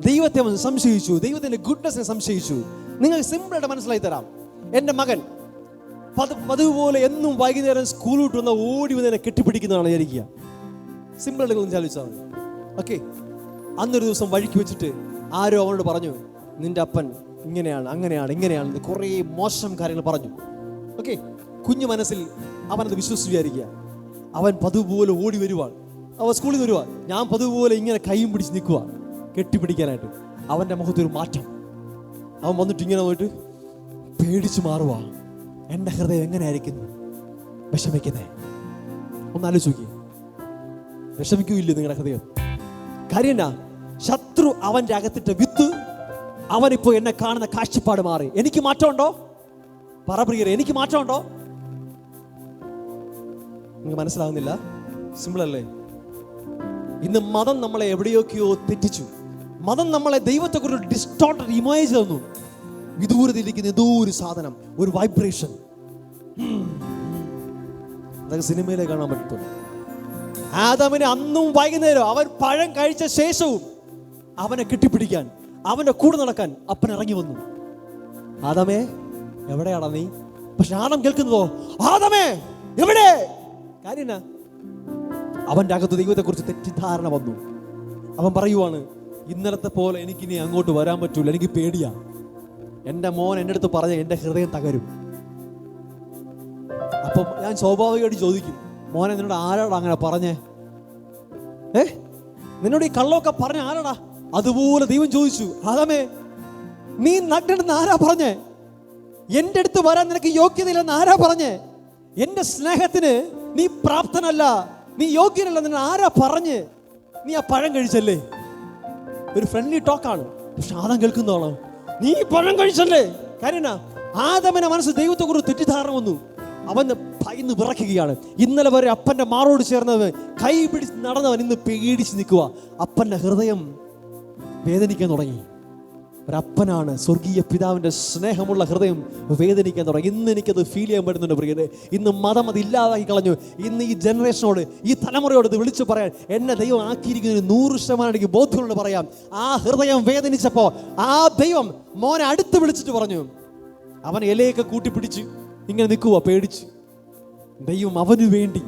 ദൈവത്തെ അവൻ സംശയിച്ചു, ദൈവത്തിന്റെ ഗുഡ്നെസ്സിനെ സംശയിച്ചു. നിങ്ങൾക്ക് സിമ്പിളായിട്ട് മനസ്സിലായി തരാം. എൻ്റെ മകൻ പതിവ് പോലെ എന്നും വൈകുന്നേരം സ്കൂൾ വിട്ട് വന്ന ഓടി വന്നതിനെ കെട്ടിപ്പിടിക്കുന്നതാണ് വിചാരിക്കുക. സിമ്പിളായിട്ട് നിങ്ങൾ ചാലിച്ചാൽ മതി. ഓക്കെ, അന്നൊരു ദിവസം വഴിക്ക് വെച്ചിട്ട് ആരോ അവനോട് പറഞ്ഞു, നിന്റെ അപ്പൻ ഇങ്ങനെയാണ്, അങ്ങനെയാണ്, ഇങ്ങനെയാണ്, കുറേ മോശം കാര്യങ്ങൾ പറഞ്ഞു. ഓക്കെ, കുഞ്ഞു മനസ്സിൽ അവനത് വിശ്വസിച്ച് വിചാരിക്കുക. അവൻ പതിവ് പോലെ ഓടി വരുവാൻ, അവൻ സ്കൂളിൽ നിന്ന് വരുവാൻ, ഞാൻ പതിവ് പോലെ ഇങ്ങനെ കൈയും പിടിച്ച് നിൽക്കുക കെട്ടിപ്പിടിക്കാനായിട്ട്. അവൻ്റെ മുഖത്തൊരു മാറ്റം. അവൻ വന്നിട്ട് ഇങ്ങനെ പോയിട്ട് പേടിച്ച് മാറുക. എൻ്റെ ഹൃദയം എങ്ങനെയായിരിക്കുന്നു വിഷമിക്കുന്നേ? ഒന്ന് ആലോചിക്കുക. വിഷമിക്കൂല്ലേ നിങ്ങളുടെ ഹൃദയം? കാര്യം എന്നാ? ശത്രു അവൻ്റെ അകത്തിട്ട് വിത്ത് അവനിപ്പോ എന്നെ കാണുന്ന കാഴ്ചപ്പാട് മാറി. എനിക്ക് മാറ്റമുണ്ടോ? പറപ്രിയരെ, എനിക്ക് മാറ്റമുണ്ടോ? നിങ്ങൾക്ക് മനസ്സിലാവുന്നില്ല? സിമ്പിൾ അല്ലേ? ഇന്ന് മതം നമ്മളെ എവിടെയൊക്കെയോ തെറ്റിച്ചു. മതം നമ്മളെ ദൈവത്തെക്കുറിച്ച് ഡിസ്റ്റോർട്ടഡ് ഇമേജ് തന്നു. വിദൂരതയിലിരിക്കുന്ന ഏതോ ഒരു സാധനം, ഒരു വൈബ്രേഷൻ, അതൊക്കെ സിനിമയിലെ കാണാൻ പറ്റും. ആദാമിനെ അന്നും വൈകുന്നേരം അവൻ പഴം കഴിച്ച ശേഷവും അവനെ കെട്ടിപ്പിടിക്കാൻ, അവന്റെ കൂടെ നടക്കാൻ അപ്പൻ ഇറങ്ങി വന്നു. ആദമേ എവിടെയാടാ നീ? പക്ഷെ ആദം കേൾക്കുന്നതോ, ആദമേ എവിടെ? കാര്യം എന്നാ? അവന്റെ അകത്ത് ദൈവത്തെ കുറിച്ച് തെറ്റിദ്ധാരണ വന്നു. അവൻ പറയുവാണ്, ഇന്നലത്തെ പോലെ എനിക്കിനി അങ്ങോട്ട് വരാൻ പറ്റൂല, എനിക്ക് പേടിയാ. എൻ്റെ മോൻ എൻ്റെ അടുത്ത് പറഞ്ഞ എൻ്റെ ഹൃദയം തകരും. അപ്പം ഞാൻ സ്വാഭാവികമായിട്ട് ചോദിക്കും, മോനെ നിന്നോട് ആരാടാ അങ്ങനെ പറഞ്ഞേ? നിന്നോട് ഈ കള്ളമൊക്കെ പറഞ്ഞ ആരാടാ? അതുപോലെ ദൈവം ചോദിച്ചു, ആദമേ നീ നഗ്നനെന്ന് ആരാ പറഞ്ഞേ? എൻ്റെ അടുത്ത് വരാൻ നിനക്ക് യോഗ്യതയില്ലെന്ന് ആരാ പറഞ്ഞേ? എൻ്റെ സ്നേഹത്തിന് നീ പ്രാപ്തനല്ല, നീ യോഗ്യനല്ല, നിന്നെ ആരാ പറഞ്ഞ്? നീ ആ പഴം കഴിച്ചല്ലേ? ഒരു ഫ്രണ്ട്ലി ടോക്കാണ്. പക്ഷെ ആദം കേൾക്കുന്നതാണോ, നീ പഴം കഴിച്ചല്ലേ? കാര്യം ആദമിന്റെ മനസ്സ് ദൈവത്തെ കുറിച്ച് തെറ്റിദ്ധാരണ വന്നു. അവന് ഭയന്ന് വിറയ്ക്കുകയാണ്. ഇന്നലെ വരെ അപ്പന്റെ മാറോട് ചേർന്നവൻ, കൈ പിടിച്ച് നടന്നവൻ ഇന്ന് പേടിച്ച് നിൽക്കുക. അപ്പന്റെ ഹൃദയം വേദനിക്കാൻ തുടങ്ങി. ഒരപ്പനാണ്, സ്വർഗീയ പിതാവിന്റെ സ്നേഹമുള്ള ഹൃദയം വേദനിക്കാൻ തുടങ്ങി. ഇന്ന് എനിക്കത് ഫീൽ ചെയ്യാൻ പറ്റുന്നുണ്ട് പ്രിയരെ. ഇന്ന് മതം അത് ഇല്ലാതാക്കി കളഞ്ഞു. ഇന്ന് ഈ ജനറേഷനോട്, ഈ തലമുറയോട് ഇത് വിളിച്ചു പറയാൻ എന്നെ ദൈവം ആക്കിയിരിക്കുന്നതിന് 100% എനിക്ക് ബോധ്യമുള്ള പറയാം. ആ ഹൃദയം വേദനിച്ചപ്പോ ആ ദൈവം മോനെ അടുത്ത് വിളിച്ചിട്ട് പറഞ്ഞു, അവൻ ഇലയൊക്കെ കൂട്ടിപ്പിടിച്ച് ഇങ്ങനെ നിൽക്കുക പേടിച്ച്. ദൈവം അവന് വേണ്ടി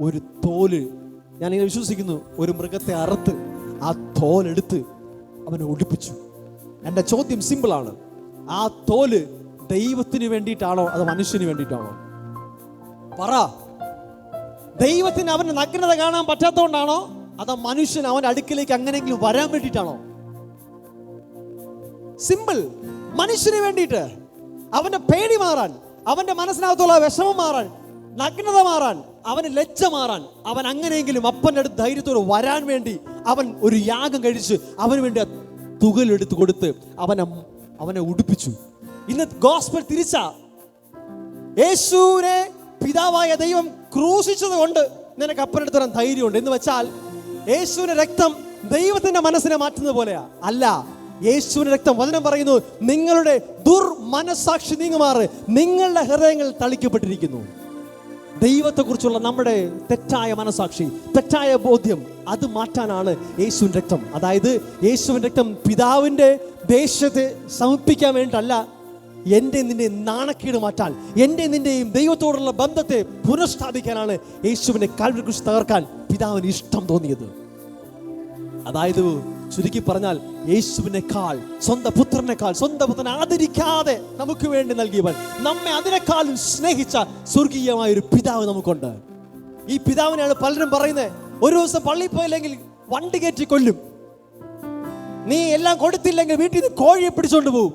ഒരു തോല്, ഞാനിങ്ങനെ വിശ്വസിക്കുന്നു, ഒരു മൃഗത്തെ അറുത്ത് ആ തോലെടുത്ത് അവനെ ഒടിപ്പിച്ചു. എൻ്റെ ചോദ്യം സിമ്പിളാണ്, ആ തോല് ദൈവത്തിന് വേണ്ടിയിട്ടാണോ അതോ മനുഷ്യന് വേണ്ടിയിട്ടാണോ? പറ. ദൈവത്തിന് അവന്റെ നഗ്നത കാണാൻ പറ്റാത്തതുകൊണ്ടാണോ അതോ മനുഷ്യൻ അവന്റെ അടുക്കിലേക്ക് അങ്ങനെയെങ്കിലും വരാൻ വേണ്ടിയിട്ടാണോ? സിമ്പിൾ. മനുഷ്യന് വേണ്ടിയിട്ട്, അവന്റെ പേടി മാറാൻ, അവന്റെ മനസ്സിനകത്തുള്ള വിഷമം മാറാൻ, നഗ്നത മാറാൻ, അവന് ലജ്ജ മാറാൻ, അവൻ അങ്ങനെയെങ്കിലും അപ്പൻ്റെ അടുത്ത് ധൈര്യത്തോടെ വരാൻ വേണ്ടി അവൻ ഒരു യാഗം കഴിച്ച് അവന് വേണ്ടി തുകലെടുത്ത് കൊടുത്ത് അവനെ ഉടുപ്പിച്ചു. ഇന്ന് ഗോസ്പൽ തിരിച്ച യേശുവിനെ പിതാവായ ദൈവം ക്രൂശിച്ചത് കൊണ്ട് നിനക്ക് അപ്പനെടുത്ത് തരാൻ ധൈര്യമുണ്ട് എന്ന് വെച്ചാൽ യേശുവിന്റെ രക്തം ദൈവത്തിന്റെ മനസ്സിനെ മാറ്റുന്നത് പോലെയാ? അല്ല. യേശുവിന്റെ രക്തം, വചനം പറയുന്നു, നിങ്ങളുടെ ദുർമനസാക്ഷി നീങ്ങുമാറ് നിങ്ങളുടെ ഹൃദയങ്ങൾ തളിക്കപ്പെട്ടിരിക്കുന്നു. ദൈവത്തെക്കുറിച്ചുള്ള നമ്മുടെ തെറ്റായ മനസാക്ഷി, തെറ്റായ ബോധ്യം, അത് മാറ്റാനാണ് യേശുവിന്റെ രക്തം. അതായത് യേശുവിന്റെ രക്തം പിതാവിന്റെ ദേശത്തെ സമർപ്പിക്കാൻ വേണ്ടിയിട്ടല്ല, എൻ്റെ നിന്റെ നാണക്കേട് മാറ്റാൻ, എൻ്റെ നിന്റെയും ദൈവത്തോടുള്ള ബന്ധത്തെ പുനഃസ്ഥാപിക്കാനാണ് യേശുവിനെ കാൽവരി കുരിശിൽ തകർക്കാൻ പിതാവിന് ഇഷ്ടം തോന്നിയത്. അതായത് ചുരുക്കി പറഞ്ഞാൽ യേശുവിനേക്കാൾ, സ്വന്തം പുത്രനേക്കാൾ, സ്വന്തം പുത്രനെ ആദരിക്കാതെ നമുക്ക് വേണ്ടി നൽകിയവൻ, നമ്മെ അതിനേക്കാളും സ്നേഹിച്ച സ്വർഗീയമായ ഒരു പിതാവ് നമുക്കുണ്ട്. ഈ പിതാവിനെയാണ് പലരും പറയുന്നത്, ഒരു ദിവസം പള്ളിയിൽ പോയില്ലെങ്കിൽ വണ്ടി കയറ്റി കൊല്ലും, നീ എല്ലാം കൊടുത്തില്ലെങ്കിൽ വീട്ടിൽ നിന്ന് കോഴിയെ പിടിച്ചോണ്ട് പോകും.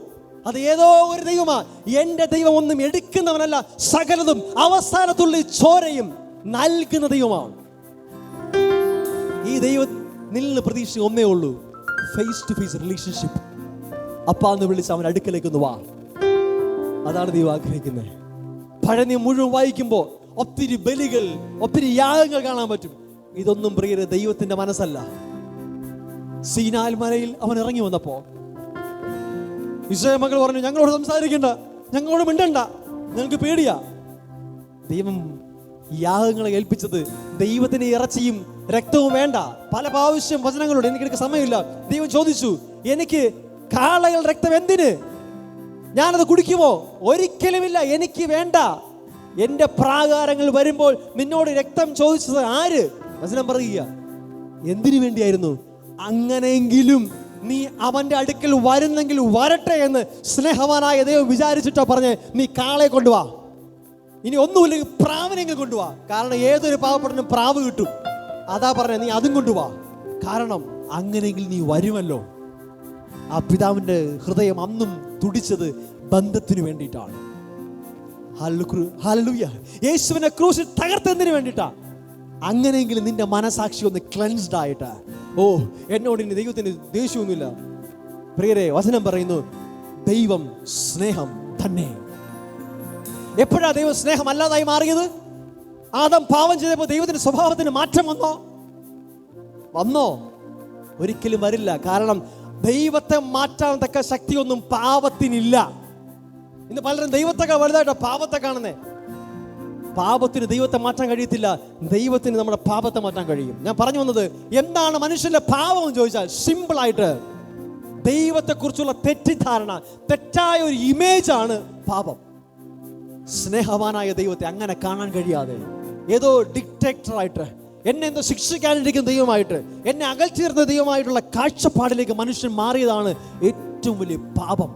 അത് ഏതോ ഒരു ദൈവമാ. എന്റെ ദൈവം ഒന്നും എടുക്കുന്നവനല്ല, സകലതും അവസാനത്തുള്ള ചോരയും നൽകുന്ന ദൈവമാണ്. ഈ ദൈവം നിന്ന് പ്രതീക്ഷ ഒന്നേ ഉള്ളൂ, ഫേസ് ടു ഫേസ് റിലേഷൻഷിപ്പ്. അപ്പാന്ന് വിളിച്ച് അവൻ അടുക്കലേക്കൊന്ന് വാ. അതാണ് ദൈവം ആഗ്രഹിക്കുന്നത്. പഴയ നിയമം മുഴുവൻ വായിക്കുമ്പോൾ ഒത്തിരി ബലികൾ, ഒത്തിരി യാഗങ്ങൾ കാണാൻ പറ്റും. ഇതൊന്നും പ്രിയരെ ദൈവത്തിന്റെ മനസ്സല്ല. സീനായിൽ മലയിൽ അവൻ ഇറങ്ങി വന്നപ്പോ ഇസ്രായേൽ മക്കൾ പറഞ്ഞു, ഞങ്ങളോട് സംസാരിക്കണ്ട, ഞങ്ങളോട് മിണ്ടണ്ട, ഞങ്ങൾക്ക് പേടിയാ. ദൈവം യാഗങ്ങളെ ഏൽപ്പിച്ചത് ദൈവത്തിന് ഇറച്ചിയും രക്തവും വേണ്ട. പല പ്രാവശ്യം വചനങ്ങളോട് എനിക്ക് സമയമില്ല. ദൈവം ചോദിച്ചു, എനിക്ക് കാളകൾ രക്തം എന്തിന്? ഞാനത് കുടിക്കുമോ? ഒരിക്കലുമില്ല, എനിക്ക് വേണ്ട. എന്റെ പ്രാകാരങ്ങൾ വരുമ്പോൾ നിന്നോട് രക്തം ചോദിച്ചത് ആര്? വചനം പറയുക, എന്തിനു വേണ്ടിയായിരുന്നു? അങ്ങനെയെങ്കിലും നീ അവന്റെ അടുക്കൽ വരുന്നെങ്കിൽ വരട്ടെ എന്ന് സ്നേഹവാനായ ദൈവം വിചാരിച്ചിട്ടാ പറഞ്ഞ്, നീ കാളയെ കൊണ്ടുവാ, ഇനി ഒന്നുമില്ലെങ്കിൽ പ്രാവിനെങ്കിലും കൊണ്ടുവാ. കാരണം ഏതൊരു പാവപ്പെട്ടനും പ്രാവ് കിട്ടും. അതാ പറഞ്ഞ, നീ അതും കൊണ്ടുവാ, കാരണം അങ്ങനെയെങ്കിൽ നീ വരുമല്ലോ. ആ പിതാവിന്റെ ഹൃദയം അന്നും തുടിച്ചത് ബന്ധത്തിന് വേണ്ടിയിട്ടാണ്. ഹല്ലേലൂയ. യേശുവിനെ ക്രൂശിൽ തകർത്തെന്തിനു വേണ്ടിയിട്ടാ? അങ്ങനെയെങ്കിലും നിന്റെ മനസാക്ഷി ഒന്ന് ക്ലെൻസ്ഡ് ആയിട്ട്, ഓ എന്നോട് ഇനി ദൈവത്തിന് ദേഷ്യമൊന്നുമില്ല. പ്രിയരെ, വചനം പറയുന്നു, ദൈവം സ്നേഹം തന്നെ. എപ്പോഴാ ദൈവം സ്നേഹം അല്ലാതായി മാറിയത്? ആദം പാപം ചെയ്തപ്പോൾ ദൈവത്തിന്റെ സ്വഭാവത്തിന് മാറ്റം വന്നോ? ഒരിക്കലും വരില്ല. കാരണം ദൈവത്തെ മാറ്റാൻ തക്ക ശക്തിയൊന്നും പാപത്തിനില്ല. ഇന്ന് പലരും ദൈവത്തെക്കാൾ വലുതായിട്ടാ പാപത്തെ കാണുന്നേ. പാപത്തിന് ദൈവത്തെ മാറ്റാൻ കഴിയത്തില്ല, ദൈവത്തിന് നമ്മുടെ പാപത്തെ മാറ്റാൻ കഴിയും. ഞാൻ പറഞ്ഞു വന്നത്, എന്താണ് മനുഷ്യന്റെ പാപം എന്ന് ചോദിച്ചാൽ, സിമ്പിളായിട്ട് ദൈവത്തെക്കുറിച്ചുള്ള തെറ്റിദ്ധാരണ, തെറ്റായ ഒരു ഇമേജാണ് പാപം. സ്നേഹവാനായ ദൈവത്തെ അങ്ങനെ കാണാൻ കഴിയാതെ ഏതോ ഡിക്റ്റേറ്ററായിട്ട്, എന്നെ എന്തോ ശിക്ഷിക്കാനിരിക്കുന്ന ദൈവമായിട്ട്, എന്നെ അകൽച്ചേർന്ന ദൈവമായിട്ടുള്ള കാഴ്ചപ്പാടിലേക്ക് മനുഷ്യൻ മാറിയതാണ് ഏറ്റവും വലിയ പാപം.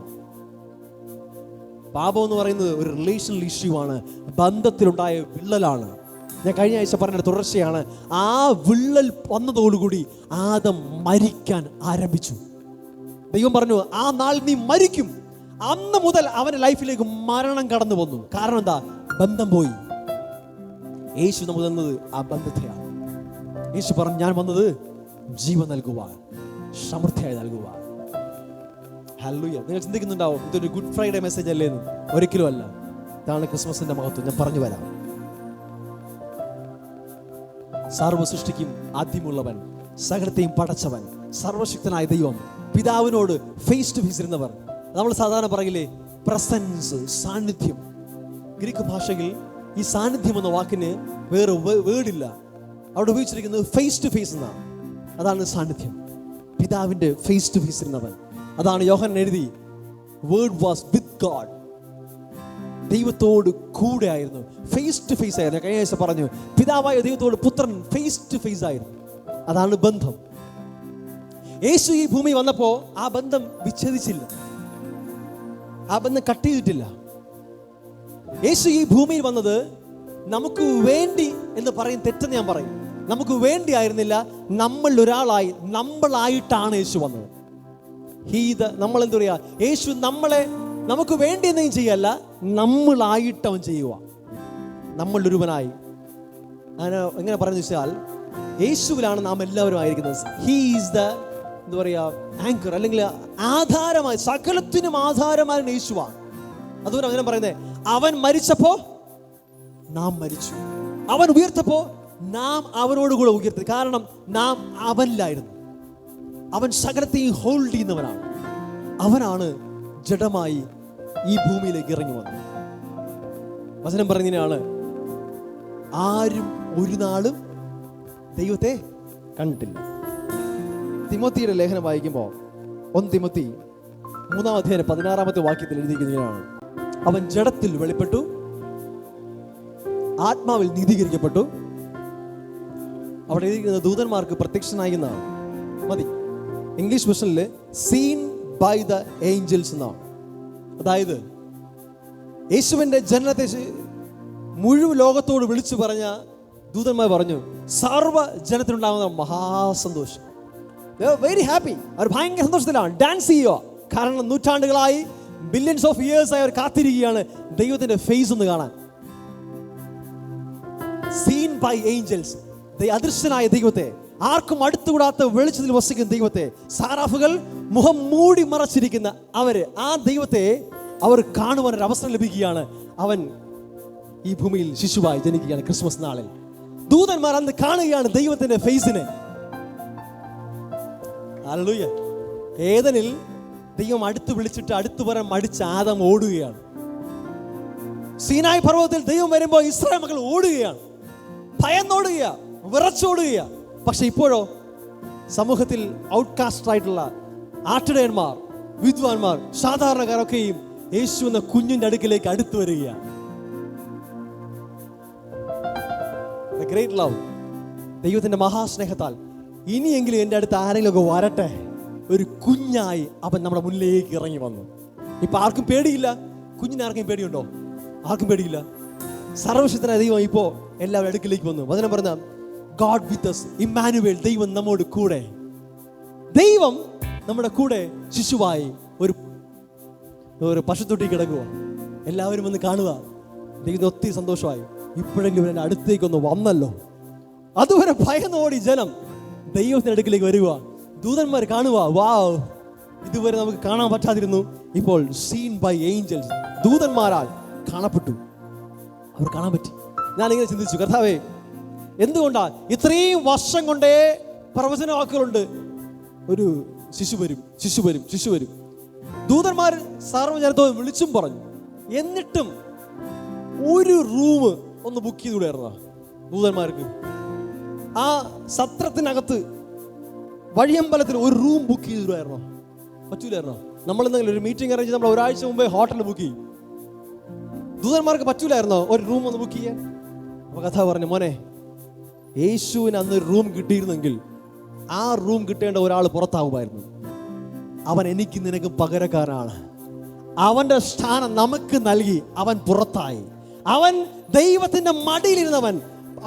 പാപം എന്ന് പറയുന്നത് ഒരു റിലേഷണൽ ഇഷ്യൂ ആണ്, ബന്ധത്തിലുണ്ടായ വിള്ളലാണ്. ഞാൻ കഴിഞ്ഞ ആഴ്ച പറഞ്ഞ തുടർച്ചയാണ്. ആ വിള്ളൽ വന്നതോടുകൂടി ആദം മരിക്കാൻ ആരംഭിച്ചു. ദൈവം പറഞ്ഞു, ആ നാൾ നീ മരിക്കും. അന്ന് മുതൽ അവന്റെ ലൈഫിലേക്ക് മരണം കടന്നു വന്നു. കാരണം എന്താ? ബന്ധം പോയി. യേശു നമുക്ക് തന്നത് ആ ബന്ധത്തെയാണ്. യേശു പറഞ്ഞു, ഞാൻ വന്നത് ജീവൻ നൽകുവാൻ. സമൃദ്ധിയായി നൽകുക. ഹല്ലേലൂയ. നിങ്ങൾ ചിന്തിക്കുന്നുണ്ടാവും, ഇതൊരു ഗുഡ് ഫ്രൈഡേ മെസ്സേജ് അല്ലേ എന്ന്. ഒരിക്കലും അല്ല. ഇതാണ് ക്രിസ്മസിന്റെ മഹത്വം. ഞാൻ പറഞ്ഞു വരാം. സർവ്വ സൃഷ്ടിക്കും ആദ്യമുള്ളവൻ, സകലത്തെയും പടച്ചവൻ, സർവശക്തനായ ദൈവം, പിതാവിനോട് ഫേസ് ടു ഫേസ് ഇരുന്നവർ. നമ്മൾ സാധാരണ പറയില്ലേ പ്രസൻസ്, സാന്നിധ്യം. ഗ്രീക്ക് ഭാഷയിൽ ഈ സാന്നിധ്യം എന്ന വാക്കിന് വേറെ വേർഡില്ല. അവിടെ ഉപയോഗിച്ചിരിക്കുന്നത് ഫേസ് ടു ഫേസ് എന്നാണ്. അതാണ് സാന്നിധ്യം. പിതാവിന്റെ ഫേസ് ടു ഫേസ് ഇരുന്നവൻ. അതാണ് യോഹന്നാൻ എഴുതി, വേർഡ് വാസ് വിത്ത് ഗോഡ്. ദൈവത്തോട് കൂടെ ആയിരുന്നു, ഫേസ് ടു ഫേസ് ആയിരുന്നു. കഴിഞ്ഞ ആഴ്ച പറഞ്ഞു, പിതാവായ ദൈവത്തോട് പുത്രൻ ഫേസ് ടു ഫേസ് ആയിരുന്നു. അതാണ് ബന്ധം. യേശു ഈ ഭൂമി വന്നപ്പോ ആ ബന്ധം വിച്ഛേദിച്ചില്ല, ആ ബന്ധം കട്ട് ചെയ്തിട്ടില്ല. യേശു ഈ ഭൂമിയിൽ വന്നത് നമുക്ക് വേണ്ടി എന്ന് പറയും തെറ്റെന്ന് ഞാൻ പറയും. നമുക്ക് വേണ്ടി ആയിരുന്നില്ല, നമ്മൾ ഒരാളായി, നമ്മളായിട്ടാണ് യേശു വന്നത്. നമ്മൾ എന്താ പറയാ, യേശു നമ്മളെ നമുക്ക് വേണ്ടി എന്തെങ്കിലും ചെയ്യല്ല, നമ്മളായിട്ട് അവൻ ചെയ്യുക. നമ്മൾ ഒരുവനായി. അങ്ങനെ എങ്ങനെ പറഞ്ഞു വെച്ചാൽ, യേശുവിലാണ് നാം എല്ലാവരും ആയിരിക്കുന്നത്. ഹീ ഈസ് ദ എന്താ പറയാ ആങ്കർ, അല്ലെങ്കിൽ ആധാരമായി, സകലത്തിനും ആധാരമായ യേശുവാണ്. അതുകൊണ്ട് അങ്ങനെ പറയുന്നത്, അവൻ മരിച്ചപ്പോ നാം മരിച്ചു, അവൻ ഉയർത്തപ്പോ നാം അവനോട് കൂടെ ഉയർത്തി. കാരണം നാം അവനിലായിരുന്നു. അവൻ സകലത്തെയും ഹോൾഡ് ചെയ്യുന്നവനാണ്. അവനാണ് ജഡമായി ഈ ഭൂമിയിലേക്ക് ഇറങ്ങി വന്നത്. വചനം പറയുന്നതിനാണ്, ആരും ഒരു നാളും ദൈവത്തെ കണ്ടിട്ടില്ല. തിമോത്തിയുടെ ലേഖനം വായിക്കുമ്പോൾ 1 തിമോത്തി 3-ാം അധ്യായം 16-ാമത്തെ വാക്യത്തിൽ എഴുതിയിരിക്കുന്നതാണ്, അവൻ ജഡത്തിൽ വെളിപ്പെട്ടു, ആത്മാവിൽ നീതീകരിക്കപ്പെട്ടു. അവിടെ എഴുതിയിരിക്കുന്ന ദൂതന്മാർക്ക് പ്രത്യക്ഷനായി എന്നാണ്. മതി. ഇംഗ്ലീഷ് വെർഷനിൽ സീൻ ബൈ ദ ഏഞ്ചൽസ് എന്നാണ്. അതായത് യേശുവിന്റെ ജനനത്തെ മുഴുവൻ ലോകത്തോട് വിളിച്ചു പറഞ്ഞ ദൂതന്മാർ പറഞ്ഞു, സർവ്വ ജനത്തിനുണ്ടാകുന്ന മഹാസന്തോഷം. Very happy. അവർ ഭയങ്കര സന്തോഷത്തിലാണ്, ഡാൻസ് ചെയ്യുക. കാരണം നൂറ്റാണ്ടുകളായി, ബില്യൺസ് ഓഫ് ഇയേഴ്സ് ആയി അവർ കാത്തിരിക്കുകയാണ് ദൈവത്തിന്റെ ഫേസ് ഒന്ന് കാണാൻ. സീൻ ബൈ ഏഞ്ചൽസ്, അദൃശ്യനായ ദൈവത്തെ, ആർക്കും അടുത്തുകൂടാത്ത വെളിച്ചത്തിൽ വസിക്കുന്ന ദൈവത്തെ, സാറാഫുകൾ മുഖം മൂടി മറച്ചിരിക്കുന്ന അവര്, ആ ദൈവത്തെ അവർ കാണുവാൻ ഒരു അവസരം ലഭിക്കുകയാണ്. അവൻ ഈ ഭൂമിയിൽ ശിശുവായി ജനിക്കുകയാണ് ക്രിസ്മസ് നാളിൽ. ദൂതന്മാർ അന്ന് കാണുകയാണ് ദൈവത്തിന്റെ ഫേസിനെ. ഹല്ലേലൂയ. ഏദനിൽ ദൈവം അടുത്ത് വിളിച്ചിട്ട് അടുത്ത് വരാൻ മടിച്ച ആദം ഓടുകയാണ്. സീനായ് പർവ്വതത്തിൽ ദൈവം വരുമ്പോൾ ഇസ്രായേൽ മക്കൾ ഓടുകയാണ്, ഭയന്നോടുകയാ, വിറച്ചോടുകയാ. പക്ഷെ ഇപ്പോഴോ സമൂഹത്തിൽ ഔട്ട്കാസ്റ്റ് ആയിട്ടുള്ള ആട്ടിടയന്മാർ, വിദ്വാൻമാർ, സാധാരണക്കാരൊക്കെയും യേശു എന്ന കുഞ്ഞിന്റെ അടുക്കിലേക്ക് അടുത്തു വരികയാണ്. ഗ്രേറ്റ് ലവ്, ദൈവത്തിന്റെ മഹാസ്നേഹത്താൽ ഇനിയെങ്കിലും എൻ്റെ അടുത്ത് ആരെങ്കിലുമൊക്കെ വരട്ടെ. ഒരു കുഞ്ഞായി അവൻ നമ്മുടെ മുന്നിലേക്ക് ഇറങ്ങി വന്നു. ഇപ്പൊ ആർക്കും പേടിയില്ല. കുഞ്ഞിന് ആർക്കും പേടിയുണ്ടോ? ആർക്കും പേടിയില്ല. സർവശക്തനായ ദൈവം ഇപ്പോ എല്ലാവരും അടുക്കിലേക്ക് വന്നു. വചനം പറഞ്ഞ ഗോഡ് വിത്ത് us, ഇമ്മാനുവേൽ, ദൈവം നമ്മോട് കൂടെ. ദൈവം നമ്മുടെ കൂടെ ശിശുവായി ഒരു പശുത്തൊട്ടി കിടക്കുക. എല്ലാവരും വന്ന് കാണുക. ദൈവത്തിന് ഒത്തിരി സന്തോഷമായി. ഇപ്പോഴെങ്കിലും എൻ്റെ അടുത്തേക്കൊന്ന് വന്നല്ലോ. അതുവരെ ഭയന്നോടി ജനം ദൈവത്തിന്റെ അടുക്കിലേക്ക് വരിക. ദൂതന്മാർ കാണുക, വാവ്, ഇതുവരെ നമുക്ക് കാണാൻ പറ്റാതിരുന്നു, ഇപ്പോൾ സീൻ ബൈ ഏഞ്ചൽസ്, ദൂതന്മാരാൽ കാണപ്പെട്ടു. അവർ കാണാൻ പറ്റി. ഞാനിങ്ങനെ ചിന്തിച്ചു, കർത്താവേ, എന്തുകൊണ്ടാ ഇത്രയും വർഷം കൊണ്ടേ പ്രവചന വാക്കുകളുണ്ട്, ഒരു ശിശു വരും, ശിശു വരും, ശിശു വരും. ദൂതന്മാർ സർവ്വജനത്തോട് വിളിച്ചും പറഞ്ഞു. എന്നിട്ടും ഒരു റൂം ഒന്ന് ബുക്ക് ചെയ്തുകൂടായിരുന്നോ ദൂതന്മാർക്ക്? ആ സത്രത്തിനകത്ത് വഴിയമ്പലത്തിൽ ഒരു റൂം ബുക്ക് ചെയ്തിരുമായിരുന്നോ? പറ്റൂലായിരുന്നോ? നമ്മൾ എന്തെങ്കിലും ഒരു മീറ്റിംഗ് അറേഞ്ച് നമ്മൾ ഒരാഴ്ച മുമ്പേ ഹോട്ടലിൽ ബുക്ക് ചെയ്യും. ദൂതന്മാർക്ക് പറ്റൂലായിരുന്നോ ഒരു റൂം ഒന്ന് ബുക്ക് ചെയ്യാൻ? അപ്പൊ കഥ പറഞ്ഞു, മോനെ, യേശുവിന് അന്ന് ഒരു റൂം കിട്ടിയിരുന്നെങ്കിൽ ആ റൂം കിട്ടേണ്ട ഒരാൾ പുറത്താവുമായിരുന്നു. അവൻ എനിക്ക് നിനക്ക് പകരക്കാരനാണ്. അവന്റെ സ്ഥാനം നമുക്ക് നൽകി അവൻ പുറത്തായി. അവൻ ദൈവത്തിന്റെ മടിയിലിരുന്നവൻ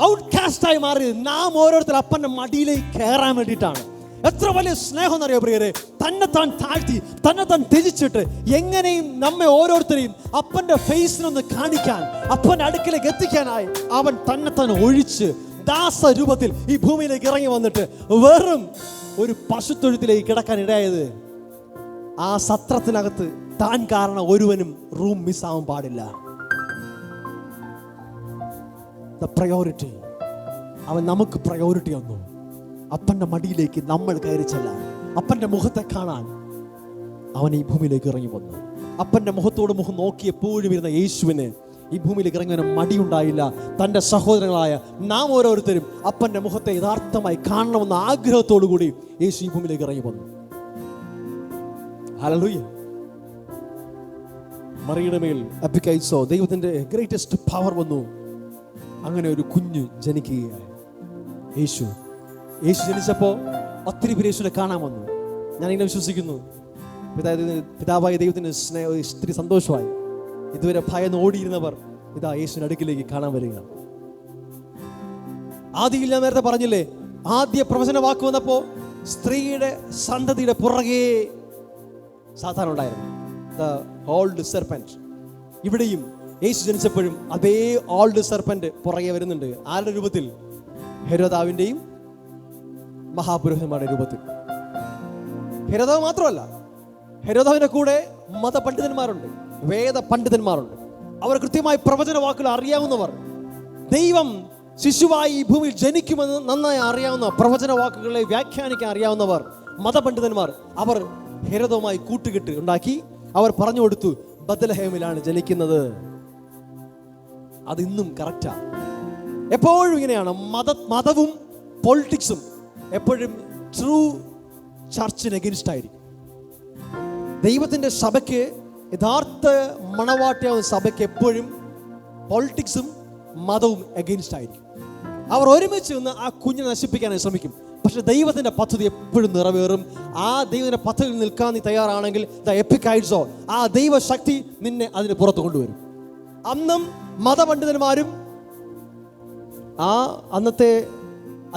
ഔട്ട്കാസ്റ്റായി മാറി. നാം ഓരോരുത്തർ അപ്പന്റെ മടിയിലേക്ക് കയറാൻ വേണ്ടിയിട്ടാണ്. എത്ര വലിയ സ്നേഹം എന്നറിയോ പ്രിയരെ? തന്നെത്താൻ താഴ്ത്തി, തന്നെത്താൻ ത്യജിച്ചിട്ട് എങ്ങനെയും നമ്മെ ഓരോരുത്തരെയും അപ്പന്റെ ഫേസിനൊന്ന് കാണിക്കാൻ, അപ്പന്റെ അടുക്കിലേക്ക് എത്തിക്കാനായി അവൻ തന്നെത്താൻ ഒഴിച്ച് ദാസ രൂപത്തിൽ ഈ ഭൂമിയിലേക്ക് ഇറങ്ങി വന്നിട്ട് വെറും ഒരു പശുത്തൊഴുത്തിലേക്ക് കിടക്കാൻ ഇടയായത്, ആ സത്രത്തിനകത്ത് താൻ കാരണം ഒരുവനും റൂം മിസ്സാവാൻ പാടില്ല. പ്രയോറിറ്റി, അവൻ നമുക്ക് പ്രയോറിറ്റി വന്നു. അപ്പന്റെ മടിയിലേക്ക് നമ്മൾ കയറി ചെല്ലാൻ, അപ്പന്റെ മുഖത്തെ കാണാൻ അവൻ ഈ ഭൂമിയിലേക്ക് ഇറങ്ങി വന്നു. അപ്പന്റെ മുഖത്തോട് മുഖം നോക്കി എപ്പോഴും ഇരുന്ന യേശുവിന് ഈ ഭൂമിയിലേക്ക് ഇറങ്ങി വരാൻ മടിയുണ്ടായില്ല. തൻ്റെ സഹോദരങ്ങളായ നാം ഓരോരുത്തരും അപ്പന്റെ മുഖത്തെ യഥാർത്ഥമായി കാണണമെന്ന ആഗ്രഹത്തോടു കൂടി യേശു ഈ ഭൂമിയിലേക്ക് ഇറങ്ങി വന്നു. ഹല്ലേലൂയ. മറിയയുടെ മേൽ എപ്പിക്കൈസോ, ദൈവത്തിന്റെ ഗ്രേറ്റസ്റ്റ് പവർ വന്നു. അങ്ങനെ ഒരു കുഞ്ഞ് ജനിക്കുകയായി. യേശു ജനിച്ചപ്പോൾ ഒത്തിരി പേര് യേശുവിനെ കാണാൻ വന്നു. ഞാനിങ്ങനെ വിശ്വസിക്കുന്നു, പിതാവായ ദൈവത്തിന് ഒത്തിരി സന്തോഷമായി. ഇതുവരെ ഭയന്ന് ഓടിയിരുന്നവർ ഇതാ യേശുവിന്റെ അടുക്കിലേക്ക് കാണാൻ വരിക. ആദിയിൽ ഞാൻ നേരത്തെ പറഞ്ഞില്ലേ, ആദ്യ പ്രവചന വാക്ക് വന്നപ്പോ സ്ത്രീയുടെ സന്തതിയുടെ പുറകെ സാത്താൻ ഉണ്ടായിരുന്നു, ദ ഓൾഡ് സെർപ്പന്റ്. ഇവിടെയും യേശു ജനിച്ചപ്പോഴും അതേ ഓൾഡ് സെർപ്പന്റ് പുറകെ വരുന്നുണ്ട്. ആരുടെ രൂപത്തിൽ? ഹെരോദാവിന്റെയും മഹാപുരോഹിതന്മാരുടെ രൂപത്തിൽ. ഹെരോദാവ് മാത്രമല്ല, ഹെരോദാവിന്റെ കൂടെ മതപണ്ഡിതന്മാരുണ്ട്, വേദ പണ്ഡിതന്മാരുണ്ട്. അവർ കൃത്യമായി പ്രവചന വാക്കുകൾ അറിയാവുന്നവർ, ദൈവം ശിശുവായി ഈ ഭൂമിയിൽ ജനിക്കുമെന്ന് നന്നായി അറിയാവുന്ന, പ്രവചന വാക്കുകളെ വ്യാഖ്യാനിക്കാൻ അറിയാവുന്നവർ, മതപണ്ഡിതന്മാർ. അവർ ഹെരോദവുമായി കൂട്ടുകെട്ട് ഉണ്ടാക്കി അവർ പറഞ്ഞു കൊടുത്തു, ബത്ലഹേമിലാണ് ജനിക്കുന്നത്. അതിന്നും കറക്റ്റാ. എപ്പോഴും ഇങ്ങനെയാണ്. മതവും പൊളിറ്റിക്സും എപ്പോഴും ട്രൂ ചർച്ചിന് എഗൻസ്റ്റ് ആയിരിക്കും. ദൈവത്തിന്റെ സഭയ്ക്ക്, യഥാർത്ഥ മണവാട്ടിയാവുന്ന സഭയ്ക്ക് എപ്പോഴും പൊളിറ്റിക്സും മതവും എഗൻസ്റ്റ് ആയിരിക്കും. അവർ ഒരുമിച്ച് നിന്ന് ആ കുഞ്ഞിനെ നശിപ്പിക്കാനായി ശ്രമിക്കും. പക്ഷെ ദൈവത്തിന്റെ പദ്ധതി എപ്പോഴും നിറവേറും. ആ ദൈവത്തിന്റെ പദ്ധതിയിൽ നിൽക്കാൻ നീ തയ്യാറാണെങ്കിൽ ദ എപ്പിക്കൈസോ, ആ ദൈവശക്തി നിന്നെ അതിന് പുറത്ത് കൊണ്ടുവരും. അന്നും മതപണ്ഡിതന്മാരും ആ അന്നത്തെ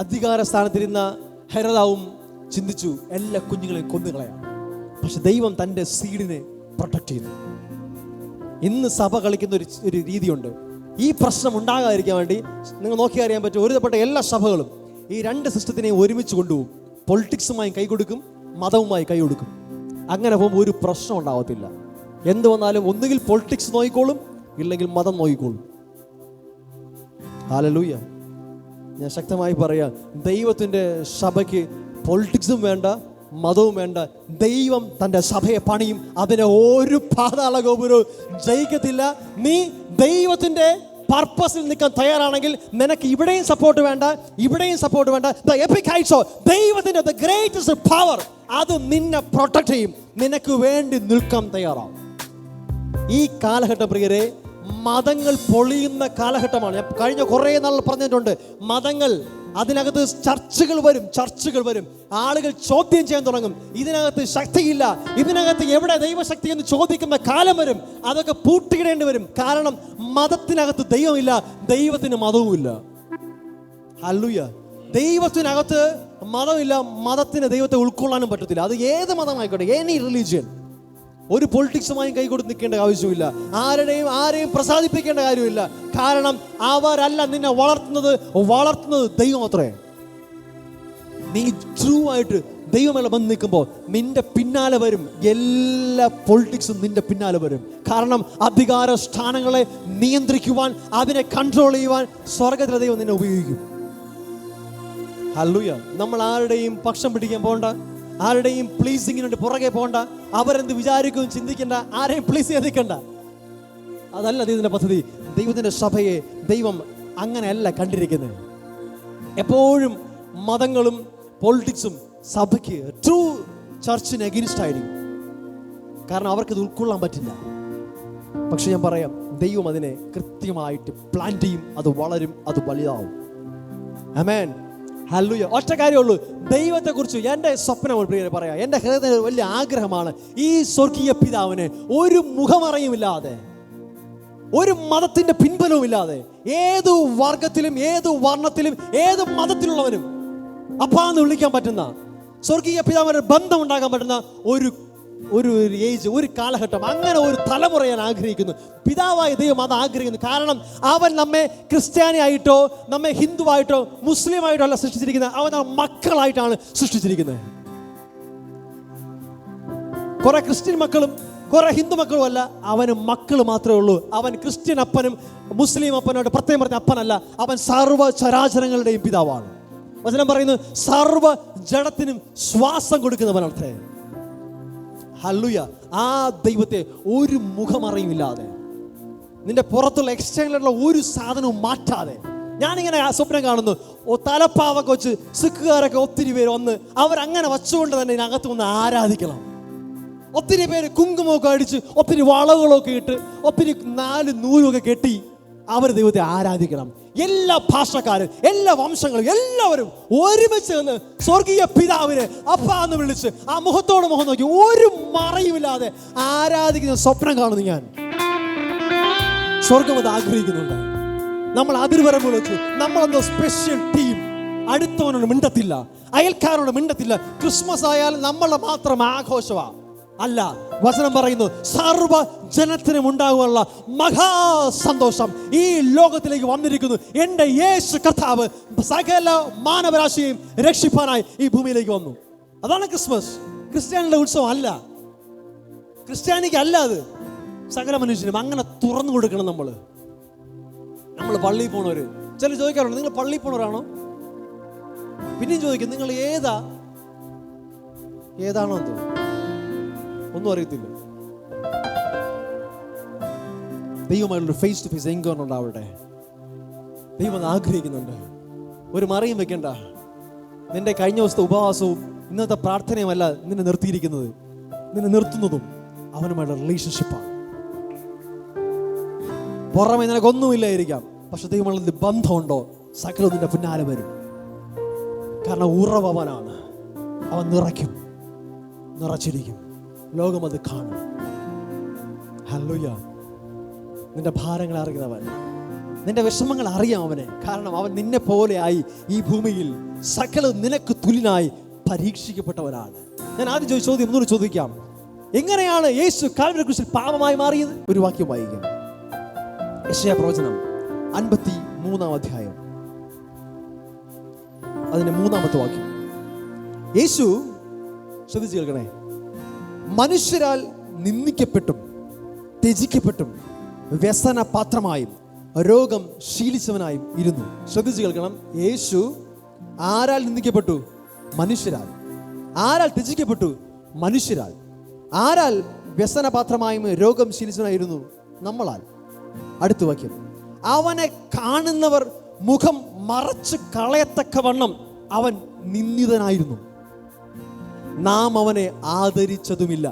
അധികാര സ്ഥാനത്തിരുന്ന ഹെരോദാവും ചിന്തിച്ചു, എല്ലാ കുഞ്ഞുങ്ങളെയും കൊന്നുകളയാം. പക്ഷെ ദൈവം തൻ്റെ സീഡിനെ പ്രൊട്ടക്ട് ചെയ്യുന്നു. ഇന്ന് സഭ കളിക്കുന്ന ഒരു രീതിയുണ്ട്. ഈ പ്രശ്നം ഉണ്ടാകാതിരിക്കാൻ വേണ്ടി നിങ്ങൾ നോക്കിയാൽ അറിയാൻ പറ്റും, ഒരുതപ്പെട്ട എല്ലാ സഭകളും ഈ രണ്ട് സിസ്റ്റത്തിനെയും ഒരുമിച്ച് കൊണ്ടുപോകും. പൊളിറ്റിക്സുമായി കൈ കൊടുക്കും, മതവുമായി കൈ കൊടുക്കും. അങ്ങനെ പോകുമ്പോൾ ഒരു പ്രശ്നം ഉണ്ടാവത്തില്ല. എന്ത് വന്നാലും ഒന്നുകിൽ പൊളിറ്റിക്സ് നോക്കിക്കോളും, ഇല്ലെങ്കിൽ മതം നോക്കിക്കോളും. ഹല്ലേലൂയ. ഞാൻ ശക്തമായി പറയാം, ദൈവത്തിൻ്റെ സഭയ്ക്ക് പൊളിറ്റിക്സും വേണ്ട, മതവും വേണ്ട. ദൈവം തൻ്റെ സഭയെ പണിയും. അതിനെ ഒരു പാതാള ഗോപുരവും ജയിക്കത്തില്ല. നീ ദൈവത്തിൻ്റെ പർപ്പസിൽ നിൽക്കാൻ തയ്യാറാണെങ്കിൽ നിനക്ക് ഇവിടെയും സപ്പോർട്ട് വേണ്ട, ഇവിടെയും സപ്പോർട്ട് വേണ്ട. ദ എപ്പിക്കൈസോ, ദൈവത്തിൻ്റെ ദ ഗ്രേറ്റസ്റ്റ് പവർ, അത് നിന്നെ പ്രൊട്ടക്ട് ചെയ്യും. നിനക്ക് വേണ്ടി നിൽക്കാൻ തയ്യാറാവും. ഈ കാലഘട്ടം പ്രിയരെ, മതങ്ങൾ പൊളിയുന്ന കാലഘട്ടമാണ്. ഞാൻ കഴിഞ്ഞ കുറേ നാൾ പറഞ്ഞിട്ടുണ്ട്, മതങ്ങൾ, അതിനകത്ത് ചർച്ചകൾ വരും. ആളുകൾ ചോദ്യം ചെയ്യാൻ തുടങ്ങും. ഇതിനകത്ത് ശക്തിയില്ല, ഇതിനകത്ത് എവിടെ ദൈവശക്തി എന്ന് ചോദിക്കുന്ന കാലം വരും. അതൊക്കെ പൂട്ടിയിടേണ്ടി വരും. കാരണം മതത്തിനകത്ത് ദൈവമില്ല, ദൈവത്തിന് മതവുമില്ല. ഹല്ലേലൂയ. ദൈവത്തിനകത്ത് മതമില്ല, മതത്തിന് ദൈവത്തെ ഉൾക്കൊള്ളാനും പറ്റത്തില്ല. അത് ഏത് മതമായിക്കോട്ടെ, എനി റിലീജിയൻ. ഒരു പൊളിറ്റിക്സുമായും കൈകൊടുത്ത് നിൽക്കേണ്ട ആവശ്യമില്ല. ആരെയും പ്രസാദിപ്പിക്കേണ്ട കാര്യമില്ല. കാരണം അവരല്ല നിന്നെ വളർത്തുന്നത് ദൈവം അത്രേ. നീ ട്രൂ ആയിട്ട് ദൈവമല്ല ബന്ധം നിൽക്കുമ്പോൾ നിന്റെ പിന്നാലെ വരും എല്ലാ പൊളിറ്റിക്സും, നിന്റെ പിന്നാലെ വരും. കാരണം അധികാര സ്ഥാനങ്ങളെ നിയന്ത്രിക്കുവാൻ, അതിനെ കൺട്രോൾ ചെയ്യുവാൻ സ്വർഗ്ഗത്തിലെ ദൈവം നിന്നെ ഉപയോഗിക്കും. ഹല്ലേലൂയ. നമ്മൾ ആരുടെയും പക്ഷം പിടിക്കാൻ പോകണ്ട, ആരുടെയും പ്ലീസിങ്ങിന് വേണ്ടി പുറകെ പോകണ്ട. അവരെന്ത് വിചാരിക്കും ചിന്തിക്കണ്ട, ആരെയും പ്ലീസ് ചെയ്തിരിക്കണ്ട. അതല്ല ദൈവത്തിന്റെ പദ്ധതി. ദൈവത്തിന്റെ സഭയെ ദൈവം അങ്ങനെയല്ല കണ്ടിരിക്കുന്നത്. എപ്പോഴും മതങ്ങളും പൊളിറ്റിക്സും സഭയ്ക്ക്, ട്രൂ ചർച്ചിന് അഗെയിൻസ്റ്റ് ആയിരിക്കും. കാരണം അവർക്കത് ഉൾക്കൊള്ളാൻ പറ്റില്ല. പക്ഷെ ഞാൻ പറയാം, ദൈവം അതിനെ കൃത്യമായിട്ട് പ്ലാൻ ചെയ്യും. അത് വളരും, അത് വലുതാവും. ആമേൻ. ഹല്ലേലൂയ. ഒറ്റ കാര്യമുള്ളൂ, ദൈവത്തെക്കുറിച്ച് എൻ്റെ സ്വപ്നം പ്രിയരെ പറയാം. എൻ്റെ ഹൃദയത്തിന് വലിയ ആഗ്രഹമാണ് ഈ സ്വർഗീയ പിതാവിനെ ഒരു മുഖമറയുമില്ലാതെ, ഒരു മതത്തിൻ്റെ പിൻബലവും ഇല്ലാതെ, ഏതു വർഗത്തിലും ഏതു വർണ്ണത്തിലും ഏത് മതത്തിലുള്ളവനും അപ്പാന്ന് വിളിക്കാൻ പറ്റുന്ന, സ്വർഗീയ പിതാവിന്റെ ബന്ധം ഉണ്ടാകാൻ പറ്റുന്ന ഒരു ഒരു ഏജ്, ഒരു കാലഘട്ടം, അങ്ങനെ ഒരു തലമുറ ഞാൻ ആഗ്രഹിക്കുന്നു. പിതാവായ ദൈവം അത് ആഗ്രഹിക്കുന്നു. കാരണം അവൻ നമ്മെ ക്രിസ്ത്യാനിയായിട്ടോ നമ്മെ ഹിന്ദുവായിട്ടോ മുസ്ലിമായിട്ടോ അല്ല സൃഷ്ടിച്ചിരിക്കുന്നത്. അവൻ മക്കളായിട്ടാണ് സൃഷ്ടിച്ചിരിക്കുന്നത്. കുറെ ക്രിസ്ത്യൻ മക്കളും കുറെ ഹിന്ദു മക്കളും അല്ല, അവന് മക്കൾ മാത്രമേ ഉള്ളൂ. അവൻ ക്രിസ്ത്യൻ അപ്പനും മുസ്ലിം അപ്പനോട് പ്രത്യേകം പറഞ്ഞ അപ്പനല്ല, അവൻ സർവ്വ ചരാചരങ്ങളുടെയും പിതാവാണ്. വചനം പറയുന്നു സർവ്വ ജഡത്തിനും ശ്വാസം കൊടുക്കുന്നവനത്രേ. ഹല്ലേലൂയ. ആ ദൈവത്തെ ഒരു മുഖമറിയുമില്ലാതെ, നിന്റെ പുറത്തുള്ള എക്സ്റ്റേണലുള്ള ഒരു സാധനവും മാറ്റാതെ, ഞാനിങ്ങനെ ആ സ്വപ്നം കാണുന്നു. തലപ്പാവൊക്കെ വെച്ച് സിഖുകാരൊക്കെ ഒത്തിരി പേര് വന്ന് അവരങ്ങനെ വച്ചുകൊണ്ട് തന്നെ ഇതിനകത്ത് വന്ന് ആരാധിക്കണം. ഒത്തിരി പേര് കുങ്കുമൊക്കെ അടിച്ച് ഒത്തിരി വളകളൊക്കെ ഇട്ട് ഒത്തിരി 4 നൂലൊക്കെ കെട്ടി അവർ ദൈവത്തെ ആരാധിക്കണം. എല്ലാ ഭാഷക്കാരും എല്ലാ വംശങ്ങളും എല്ലാവരും ഒരുമിച്ച് നിന്ന് സ്വർഗീയ പിതാവിനെ അപ്പാ എന്ന് വിളിച്ച് ആ മുഖത്തോട് മുഖം നോക്കി ഒരു മറയുമില്ലാതെ ആരാധിക്കുന്ന സ്വപ്നം കാണുന്നു ഞാൻ. സ്വർഗം അത് ആഗ്രഹിക്കുന്നുണ്ട്. നമ്മൾ അതിർവരമ്പ് വെച്ചു നമ്മളെന്തോ സ്പെഷ്യൽ ടീം, അടുത്തവനോട് മിണ്ടത്തില്ല, അയൽക്കാരോട് മിണ്ടത്തില്ല. ക്രിസ്മസ് ആയാൽ നമ്മളെ മാത്രം ആഘോഷമാണ് അല്ല. വചനം പറയുന്നു സർവ്വ ജനത്തിനും ഉണ്ടാകുവാനുള്ള മഹാസന്തോഷം ഈ ലോകത്തിലേക്ക് വന്നിരിക്കുന്നു. എൻ്റെ യേശു കർത്താവ് സകല മാനവരാശിയെയും രക്ഷിപ്പാനായി ഈ ഭൂമിയിലേക്ക് വന്നു. അതാണ് ക്രിസ്മസ്. ക്രിസ്ത്യാനിയുടെ ഉത്സവം അല്ല, ക്രിസ്ത്യാനിക്ക് അല്ല അത്. സകല മനുഷ്യനും അങ്ങനെ തുറന്നു കൊടുക്കണം. നമ്മൾ പള്ളിയിൽ പോണവര് ചില ചോദിക്കാറുണ്ട്, നിങ്ങൾ പള്ളിയിൽ പോണവരാണോ? പിന്നെയും ചോദിക്കും, നിങ്ങൾ ഏതാണോ എന്തോ ഒന്നും അറിയത്തില്ല. ദൈവമായിട്ടുള്ള ഫേസ് ടു ഫേസ് എൻകൗണ്ടർ ഉണ്ടാവട്ടെ. ദൈവം ആഗ്രഹിക്കുന്നുണ്ട്. ഒരു മറയും വെക്കണ്ട. നിന്റെ കഴിഞ്ഞ ദിവസത്തെ ഉപവാസവും ഇന്നത്തെ പ്രാർത്ഥനയുമല്ല നിന്നെ നിർത്തിയിരിക്കുന്നത്. നിന്നെ നിർത്തുന്നതും അവനുമായിട്ടുള്ള റിലേഷൻഷിപ്പാണ്. പുറമെ നിനക്കൊന്നുമില്ലായിരിക്കാം, പക്ഷെ ദൈവമുള്ള ബന്ധമുണ്ടോ സകലം നിന്റെ പിന്നാലെ വരും. കാരണം ഉറവനാണ്. അവൻ നിറച്ചിരിക്കും. ലോകം അത് കാണും. ഹല്ലേലൂയ. നിന്റെ ഭാരങ്ങൾ അറിയുന്നവൻ, നിന്റെ വിഷമങ്ങൾ അറിയാം അവനെ. കാരണം അവൻ നിന്നെ പോലെയായി ഈ ഭൂമിയിൽ സകല നിനക്ക് തുല്യനായി പരീക്ഷിക്കപ്പെട്ടവനാണ്. ഞാൻ ആദ്യം ചോദ്യം ഒന്നുകൂടി ചോദിക്കാം. എങ്ങനെയാണ് യേശു കാൽവരി ക്രൂശിൽ പാപമായി മാറിയത്? ഒരു വാക്യം വായിക്കാം. യെശയ്യാ പ്രവചനം 53-ാം അധ്യായം അതിന്റെ 3-ാമത്തെ വാക്യം. യേശു, ശ്രദ്ധിച്ചു കേൾക്കണേ, മനുഷ്യരാൽ നിന്ദിക്കപ്പെട്ടും ത്യജിക്കപ്പെട്ടും വ്യസന പാത്രമായും രോഗം ശീലിച്ചവനായും ഇരുന്നു. ശ്രദ്ധിച്ചു കേൾക്കണം. യേശു ആരാൽ നിന്ദിക്കപ്പെട്ടു? മനുഷ്യരാൽ. ആരാൽ ത്യജിക്കപ്പെട്ടു? മനുഷ്യരാൽ. ആരാൽ വ്യസന പാത്രമായും രോഗം ശീലിച്ചവനായിരുന്നു? നമ്മളാൽ. അടുത്ത വാക്യം. അവനെ കാണുന്നവർ മുഖം മറച്ച് കളയത്തക്കവണ്ണം അവൻ നിന്ദിതനായിരുന്നു. നാം അവനെ ആദരിച്ചതുമില്ല.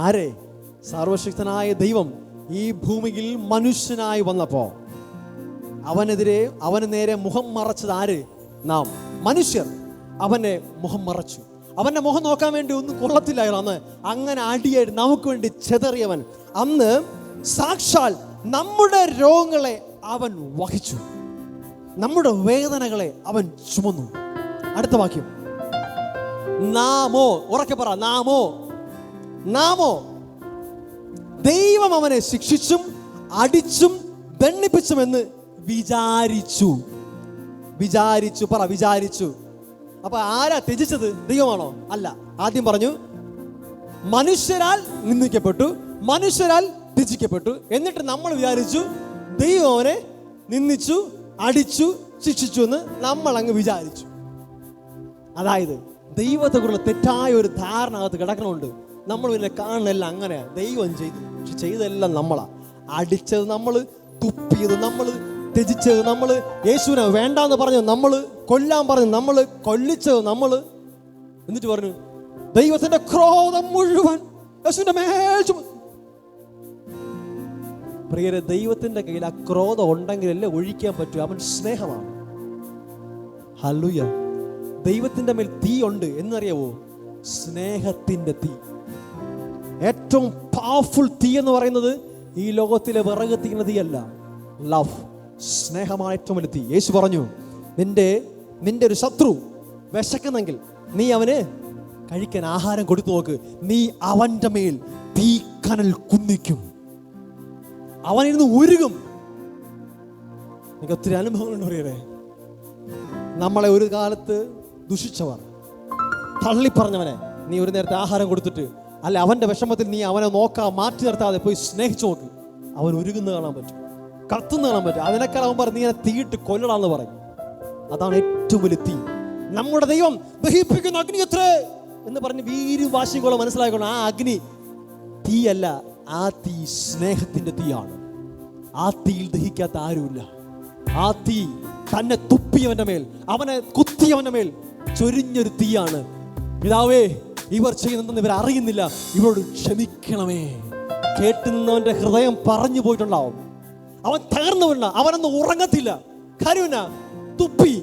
ആരെ? സർവശക്തനായ ദൈവം ഈ ഭൂമിയിൽ മനുഷ്യനായി വന്നപ്പോ അവന് നേരെ മുഖം മറച്ചത് ആര്? നാം മനുഷ്യർ. അവനെ മുഖം മറച്ചു. അവന്റെ മുഖം നോക്കാൻ വേണ്ടി ഒന്നും കൊള്ളത്തില്ലായിരുന്നു അന്ന്. അങ്ങനെ അടിയായിട്ട് നമുക്ക് വേണ്ടി ചെതറിയവൻ അന്ന് സാക്ഷാൽ നമ്മുടെ രോഗങ്ങളെ അവൻ വഹിച്ചു, നമ്മുടെ വേദനകളെ അവൻ ചുമന്നു. അടുത്ത വാക്യം. നാമോ, ഉറക്കെ പറ, നാമോ ദൈവം അവനെ ശിക്ഷിച്ചും അടിച്ചും ദണ്ഡിപ്പിച്ചുമെന്ന് വിചാരിച്ചു. അപ്പൊ ആരാ ത്യജിച്ചത്? ദൈവമാണോ? അല്ല. ആദ്യം പറഞ്ഞു മനുഷ്യരാൽ നിന്ദിക്കപ്പെട്ടു, മനുഷ്യരാൽ ത്യജിക്കപ്പെട്ടു. എന്നിട്ട് നമ്മൾ വിചാരിച്ചു ദൈവം അവനെ നിന്ദിച്ചു, അടിച്ചു, ശിക്ഷിച്ചു എന്ന് നമ്മൾ അങ്ങ് വിചാരിച്ചു. അതായത് ദൈവത്തെക്കുറിച്ചുള്ള തെറ്റായ ഒരു ധാരണ അകത്ത് കിടക്കണമുണ്ട്. നമ്മൾ പിന്നെ കാണുന്നെല്ലാം അങ്ങനെയാ. ദൈവം ചെയ്തു, പക്ഷെ ചെയ്തെല്ലാം നമ്മളാ. അടിച്ചത് നമ്മൾ, തുപ്പിയത് നമ്മൾ, ത്യജിച്ചത് നമ്മൾ, യേശുവിനെ വേണ്ടാന്ന് പറഞ്ഞത് നമ്മൾ, കൊല്ലാൻ പറഞ്ഞത് നമ്മൾ, കൊല്ലിച്ചത് നമ്മൾ. എന്നിട്ട് പറഞ്ഞു ദൈവത്തിന്റെ ക്രോധം മുഴുവൻ യേശുവിന്റെ മേൽ. പ്രിയരെ, ദൈവത്തിന്റെ കയ്യിൽ ആ ക്രോധം ഉണ്ടെങ്കിലല്ലേ ഒഴിക്കാൻ പറ്റൂ. അവൻ സ്നേഹമാണ്. ഹല്ലേലൂയ. ദൈവത്തിന്റെ മേൽ തീ ഉണ്ട് എന്നറിയാവോ? സ്നേഹത്തിന്റെ തീ. ഏറ്റവും പവർഫുൾ തീ എന്ന് പറയുന്നത് ഈ ലോകത്തിലെ വിറക് തീയുന്ന തീയല്ല, ലവ്, സ്നേഹമാണ് ഏറ്റവും വലിയ തീ. യേശു പറഞ്ഞു നിന്റെ ഒരു ശത്രു വിശക്കുന്നെങ്കിൽ നീ അവന് കഴിക്കാൻ ആഹാരം കൊടുത്തു നോക്ക്. നീ അവന്റെ മേൽ തീക്കനൽ കുന്നിക്കും, അവനിരുന്ന് ഉരുകും. എനിക്ക് ഒത്തിരി അനുഭവങ്ങളുണ്ട് പറയേ. നമ്മളെ ഒരു കാലത്ത് ദുഷിച്ചവർ, തള്ളിപ്പറഞ്ഞവനെ നീ ഒരു നേരത്തെ ആഹാരം കൊടുത്തിട്ട്, അല്ല അവന്റെ വിഷമത്തിൽ നീ അവനെ മാറ്റി നിർത്താതെ പോയി സ്നേഹിച്ചു നോക്ക്, അവൻ ഉരുകുന്ന കാണാൻ പറ്റും, കത്തുന്ന കാണാൻ പറ്റും. അതിനേക്കാൾ അവൻ പറഞ്ഞു നീ തീയിട്ട് കൊല്ലടാന്ന് പറയും. അതാണ് ഏറ്റവും വലിയ തീ. നമ്മുടെ ദൈവം ദഹിപ്പിക്കുന്ന അഗ്നി എത്ര എന്ന് പറഞ്ഞ് വീരുവാശികളെ മനസ്സിലാക്കണം. ആ അഗ്നി തീയല്ല, ആ തീ സ്നേഹത്തിന്റെ തീയാണ്. ആ തീയിൽ ദഹിക്കാത്ത ആരുമില്ല. ആ തീ തന്നെ തുപ്പിയവന്റെ മേൽ, അവനെ കുത്തിയവന്റെ മേൽ ചൊരിഞ്ഞൊരു തീയാണ്. പിതാവേ, ഇവർ ചെയ്യുന്നതെന്ന് ഇവർ അറിയുന്നില്ല, ഇവരോട് ക്ഷമിക്കണമേ. കേട്ടുന്നവന്റെ ഹൃദയം പറഞ്ഞു പോയിട്ടുണ്ടാവും. അവൻ തകർന്നവനാ, അവനൊന്നും ഉറങ്ങത്തില്ല. കരുന തുപ്പി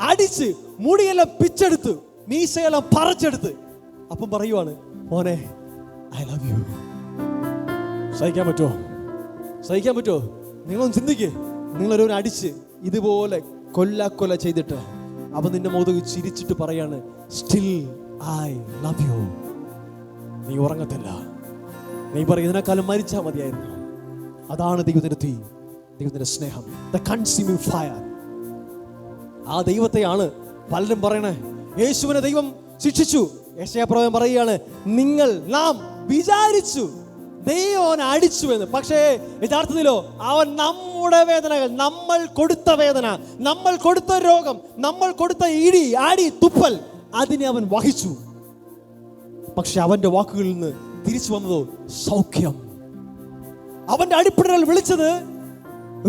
അടിച്ച് മുടിയെല്ലാം പിച്ചെടുത്ത് മീശയെല്ലാം പറിച്ചെടുത്ത് അപ്പം പറയുവാണ്, മോനെ ഐ ലവ് യു. സഹിക്കാൻ പറ്റുമോ? സഹിക്കാൻ പറ്റുമോ? നിങ്ങളൊന്ന് ചിന്തിക്ക്. നിങ്ങളൊരുവനെ അടിച്ച് ഇതുപോലെ കൊല്ല ചെയ്തിട്ട് അവൻ നിന്റെ മുഖത്ത് ചിരിച്ചിട്ട് പറയാണ്, സ്റ്റിൽ ഐ ലവ് യു. നീ ഉറങ്ങത്തില്ല. നീ പറയും ഇതിനേക്കാളും മരിച്ചാൽ മതിയായിരുന്നു. അതാണ് ദൈവത്തിന്റെ തീ, ദൈവത്തിന്റെ സ്നേഹം, ദ കൺസ്യൂമിംഗ് ഫയർ. ആ ദൈവത്തെയാണ് പലരും പറയണേ. യേശുവിനെ ദൈവം ശിക്ഷിച്ചു. യെശയ്യാപ്രവചനം പറയുകയാണ്, നാം വിചാരിച്ചു ദൈവം അവനെ അടിച്ചു എന്ന്. പക്ഷേ യഥാർത്ഥത്തിലോ അവൻ നമ്മുടെ വേദനകൾ, നമ്മൾ കൊടുത്ത വേദന, നമ്മൾ കൊടുത്ത രോഗം, നമ്മൾ കൊടുത്ത ഇടി, ആടി, തുപ്പൽ, അതിനെ അവൻ വഹിച്ചു. പക്ഷെ അവന്റെ വാക്കുകളിൽ നിന്ന് തിരിച്ചു വന്നതോ സൗഖ്യം. അവന്റെ അടിപ്പിടൽ വിളിച്ചത്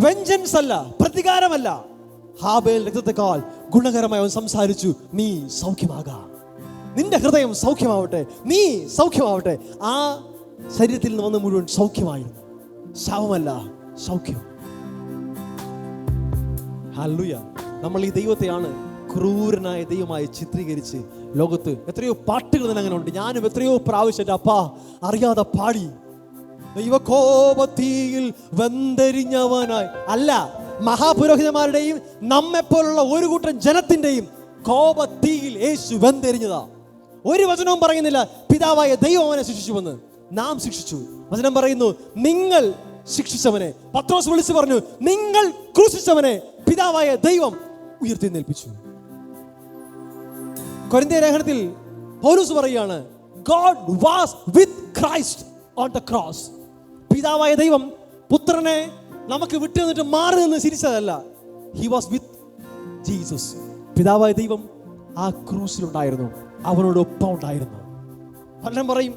വെഞ്ചൻസ് അല്ല, പ്രതികാരമല്ല. ഹാബേൽ രക്തത്തെക്കാൾ ഗുണകരമായി അവൻ സംസാരിച്ചു, നീ സൗഖ്യമാകാം, നിന്റെ ഹൃദയം സൗഖ്യമാവട്ടെ, നീ സൗഖ്യമാവട്ടെ. ആ ശരീരത്തിൽ നിന്ന് വന്ന് മുഴുവൻ സൗഖ്യമായിരുന്നു. ശവമല്ല, സൗഖ്യം. ഹല്ലേലൂയ. നമ്മൾ ഈ ദൈവത്തെയാണ് ക്രൂരനായ ദൈവമായി ചിത്രീകരിച്ച് ലോകത്ത് എത്രയോ പാട്ടുകൾ തന്നെ അങ്ങനെ ഉണ്ട്. ഞാനും എത്രയോ പ്രാവശ്യം അപ്പാ അറിയാതെ പാടി. ദൈവകോപത്തീയിൽ വെന്തരിഞ്ഞവനായി അല്ല, മഹാപുരോഹിതന്മാരുടെയും നമ്മെപ്പോലുള്ള ഒരു കൂട്ടം ജനത്തിന്റെയും കോപത്തീയിൽ യേശു വെന്തെരിഞ്ഞതാ. ഒരു വചനവും പറയുന്നില്ല പിതാവായ ദൈവം അവനെ ശിക്ഷിച്ചുവെന്ന്. നാം ശിക്ഷിച്ചു. വചനം പറയുന്നു, നിങ്ങൾ ശിക്ഷിച്ചവനെ, പത്രോസ് വിളിച്ചു പറഞ്ഞു, നിങ്ങൾ ക്രൂശിച്ചവനെ പിതാവായ ദൈവം ഉയർത്തെഴുന്നേൽപ്പിച്ചു. കൊരിന്ത്യർ ലേഖനത്തിൽ പൗലോസ് പറയുകയാണ്, God was with Christ on the cross. പിതാവായ ദൈവം പുത്രനെ നമുക്ക് വിട്ടു നിന്നിട്ട് മാറി നിന്ന് ചിരിച്ചതല്ല. He was with Jesus. പിതാവായ ദൈവം ആ ക്രൂസിലുണ്ടായിരുന്നു, അവനോട് ഒപ്പം ഉണ്ടായിരുന്നു. പലരും പറയും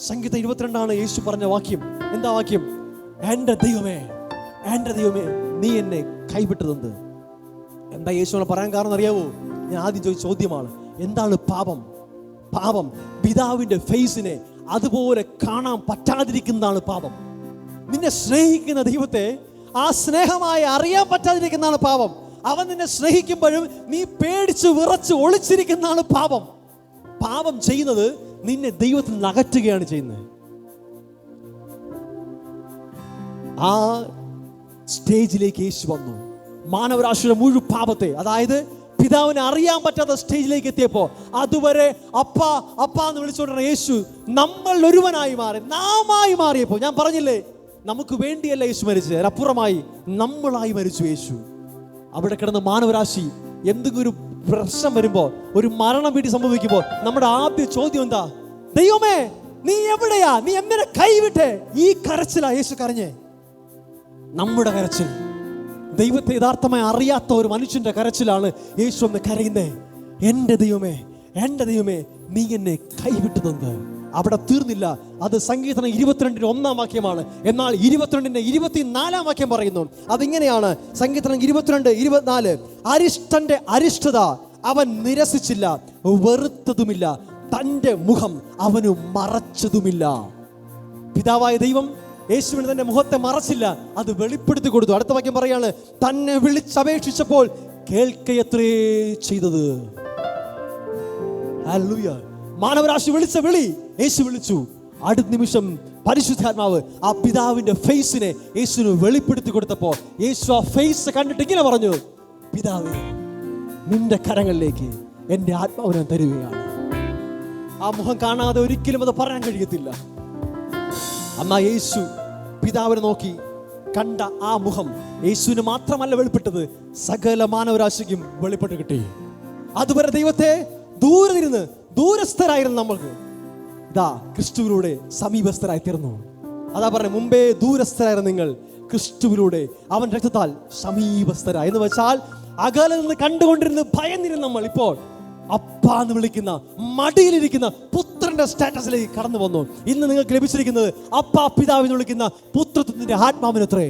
സംഗീതം 22 യേശു പറഞ്ഞ വാക്യം. എന്താ വാക്യം? എൻ്റെ ദൈവമേ, എൻ്റെ ദൈവമേ, നീ എന്നെ കൈവിട്ടതെന്ത്? എന്താ യേശുവിനെ പറയാൻ കാരണം അറിയാവോ? ഞാൻ ആദ്യം ചോദിച്ച ചോദ്യമാണ്, എന്താണ് പാപം? പാപം പിതാവിന്റെ ഫേസിനെ അതുപോലെ കാണാൻ പറ്റാതിരിക്കുന്നതാണ് പാപം. നിന്നെ സ്നേഹിക്കുന്ന ദൈവത്തെ ആ സ്നേഹമായി അറിയാൻ പറ്റാതിരിക്കുന്നതാണ് പാപം. അവൻ നിന്നെ സ്നേഹിക്കുമ്പോഴും നീ പേടിച്ച് വിറച്ച് ഒളിച്ചിരിക്കുന്നതാണ് പാപം. പാപം ചെയ്യുന്നത് നിന്നെ ദൈവത്തിൽ നിന്ന് അകറ്റുകയാണ് ചെയ്യുന്നത്. ആ സ്റ്റേജിലേക്ക് യേശു വന്നു. മാനവരാശിയുടെ മുഴുവൻ പാപത്തെ, അതായത് പിതാവിനെ അറിയാൻ പറ്റാത്ത സ്റ്റേജിലേക്ക് എത്തിയപ്പോ അതുവരെ അപ്പ അപ്പ എന്ന് വിളിച്ചുകൊണ്ടിരുന്ന യേശു നമ്മൾ ഒരുവനായി മാറി, നാമായി മാറിയപ്പോ, ഞാൻ പറഞ്ഞില്ലേ, നമുക്ക് വേണ്ടിയല്ല യേശു മരിച്ചത്, അതിനപ്പുറമായി നമ്മളായി മരിച്ചു യേശു. അവിടെ കിടന്ന മാനവരാശി എന്തെങ്കിലും ഒരു പ്രശ്നം വരുമ്പോ, ഒരു മരണം വീട്ടിൽ സംഭവിക്കുമ്പോൾ നമ്മുടെ ആദ്യ ചോദ്യം എന്താ? ദൈവമേ നീ എവിടെയാ? നീ എങ്ങനെ കൈവിട്ടേ? ഈ കരച്ചിലാ യേശു കരഞ്ഞേ. നമ്മുടെ കരച്ചിൽ, ദൈവത്തെ യഥാർത്ഥമായി അറിയാത്ത ഒരു മനുഷ്യന്റെ കരച്ചിലാണ് യേശു ഒന്ന് കരയുന്നേ. എൻ്റെ ദൈവമേ, എൻ്റെ ദൈവമേ, നീ എന്നെ കൈവിട്ടതെന്ത്? അവിടെ തീർന്നില്ല. അത് സങ്കീർത്തനം 22 1 വാക്യമാണ്. എന്നാൽ 22 24 വാക്യം പറയുന്നു. അതിങ്ങനെയാണ്, സങ്കീർത്തനം 22 24, അരിഷ്ടന്റെ അരിഷ്ടത അവൻ നിരസിച്ചില്ല, വെറുത്തതുമില്ല, തൻ്റെ മുഖം അവന് മറച്ചതുമില്ല. പിതാവായ ദൈവം യേശുവിന് തന്റെ മുഖത്തെ മറച്ചില്ല, അത് വെളിപ്പെടുത്തി കൊടുത്തു. അടുത്ത വാക്യം പറയാണ്, തന്നെ വിളിച്ചപേക്ഷിച്ചപ്പോൾ കേൾക്കയത്രേ ചെയ്തത്. ഹല്ലേലൂയ. മാനവരാശി വിളിച്ച വിളി യേശു വിളിച്ചു. അടുത്ത നിമിഷം പരിശുദ്ധാത്മാവ് ആ പിതാവിന്റെ ഫേസിനെ യേശുവിന് വെളിപ്പെടുത്തി കൊടുത്തപ്പോൾ യേശു ആ ഫേസ് കണ്ടിട്ട് ഇങ്ങനെ പറഞ്ഞു, പിതാവേ, നിന്റെ കരങ്ങളിലേക്ക് എൻ്റെ ആത്മാവിനെ തരുകയാണ്. ആ മുഖം കാണാതെ ഒരിക്കലും അത് പറയാൻ കഴിയത്തില്ല. അന്നാ യേശു പിതാവിനെ നോക്കി കണ്ട ആ മുഖം യേശുവിന് മാത്രമല്ല വെളിപ്പെട്ടത്, സകല മാനവരാശിക്കും വെളിപ്പെട്ട് കിട്ടി. അതുവരെ ദൈവത്തെ ദൂരത്തിരുന്ന് ദൂരസ്ഥരായിരുന്നു നമ്മൾക്ക്, ഇതാ ക്രിസ്തുവിലൂടെ സമീപസ്ഥരായി തീർന്നു. അതാ പറഞ്ഞ, മുമ്പേ ദൂരസ്ഥരായിരുന്നു നിങ്ങൾ, ക്രിസ്തുവിലൂടെ അവൻ രക്തത്താൽ സമീപസ്ഥരായി. എന്ന് വെച്ചാൽ അകലെ നിന്ന് കണ്ടുകൊണ്ടിരുന്ന് ഭയന്നിരുന്ന നമ്മൾ ഇപ്പോൾ അപ്പാ എന്ന് വിളിക്കുന്ന, മടിയിലിരിക്കുന്ന പുത്രന്റെ സ്റ്റാറ്റസിലേക്ക് കടന്നു വന്നു. ഇന്ന് നിങ്ങൾക്ക് ലഭിച്ചിരിക്കുന്നത് അപ്പാ പിതാവിന് വിളിക്കുന്ന പുത്രത്വത്തിന്റെ ആത്മാവിനത്രേ.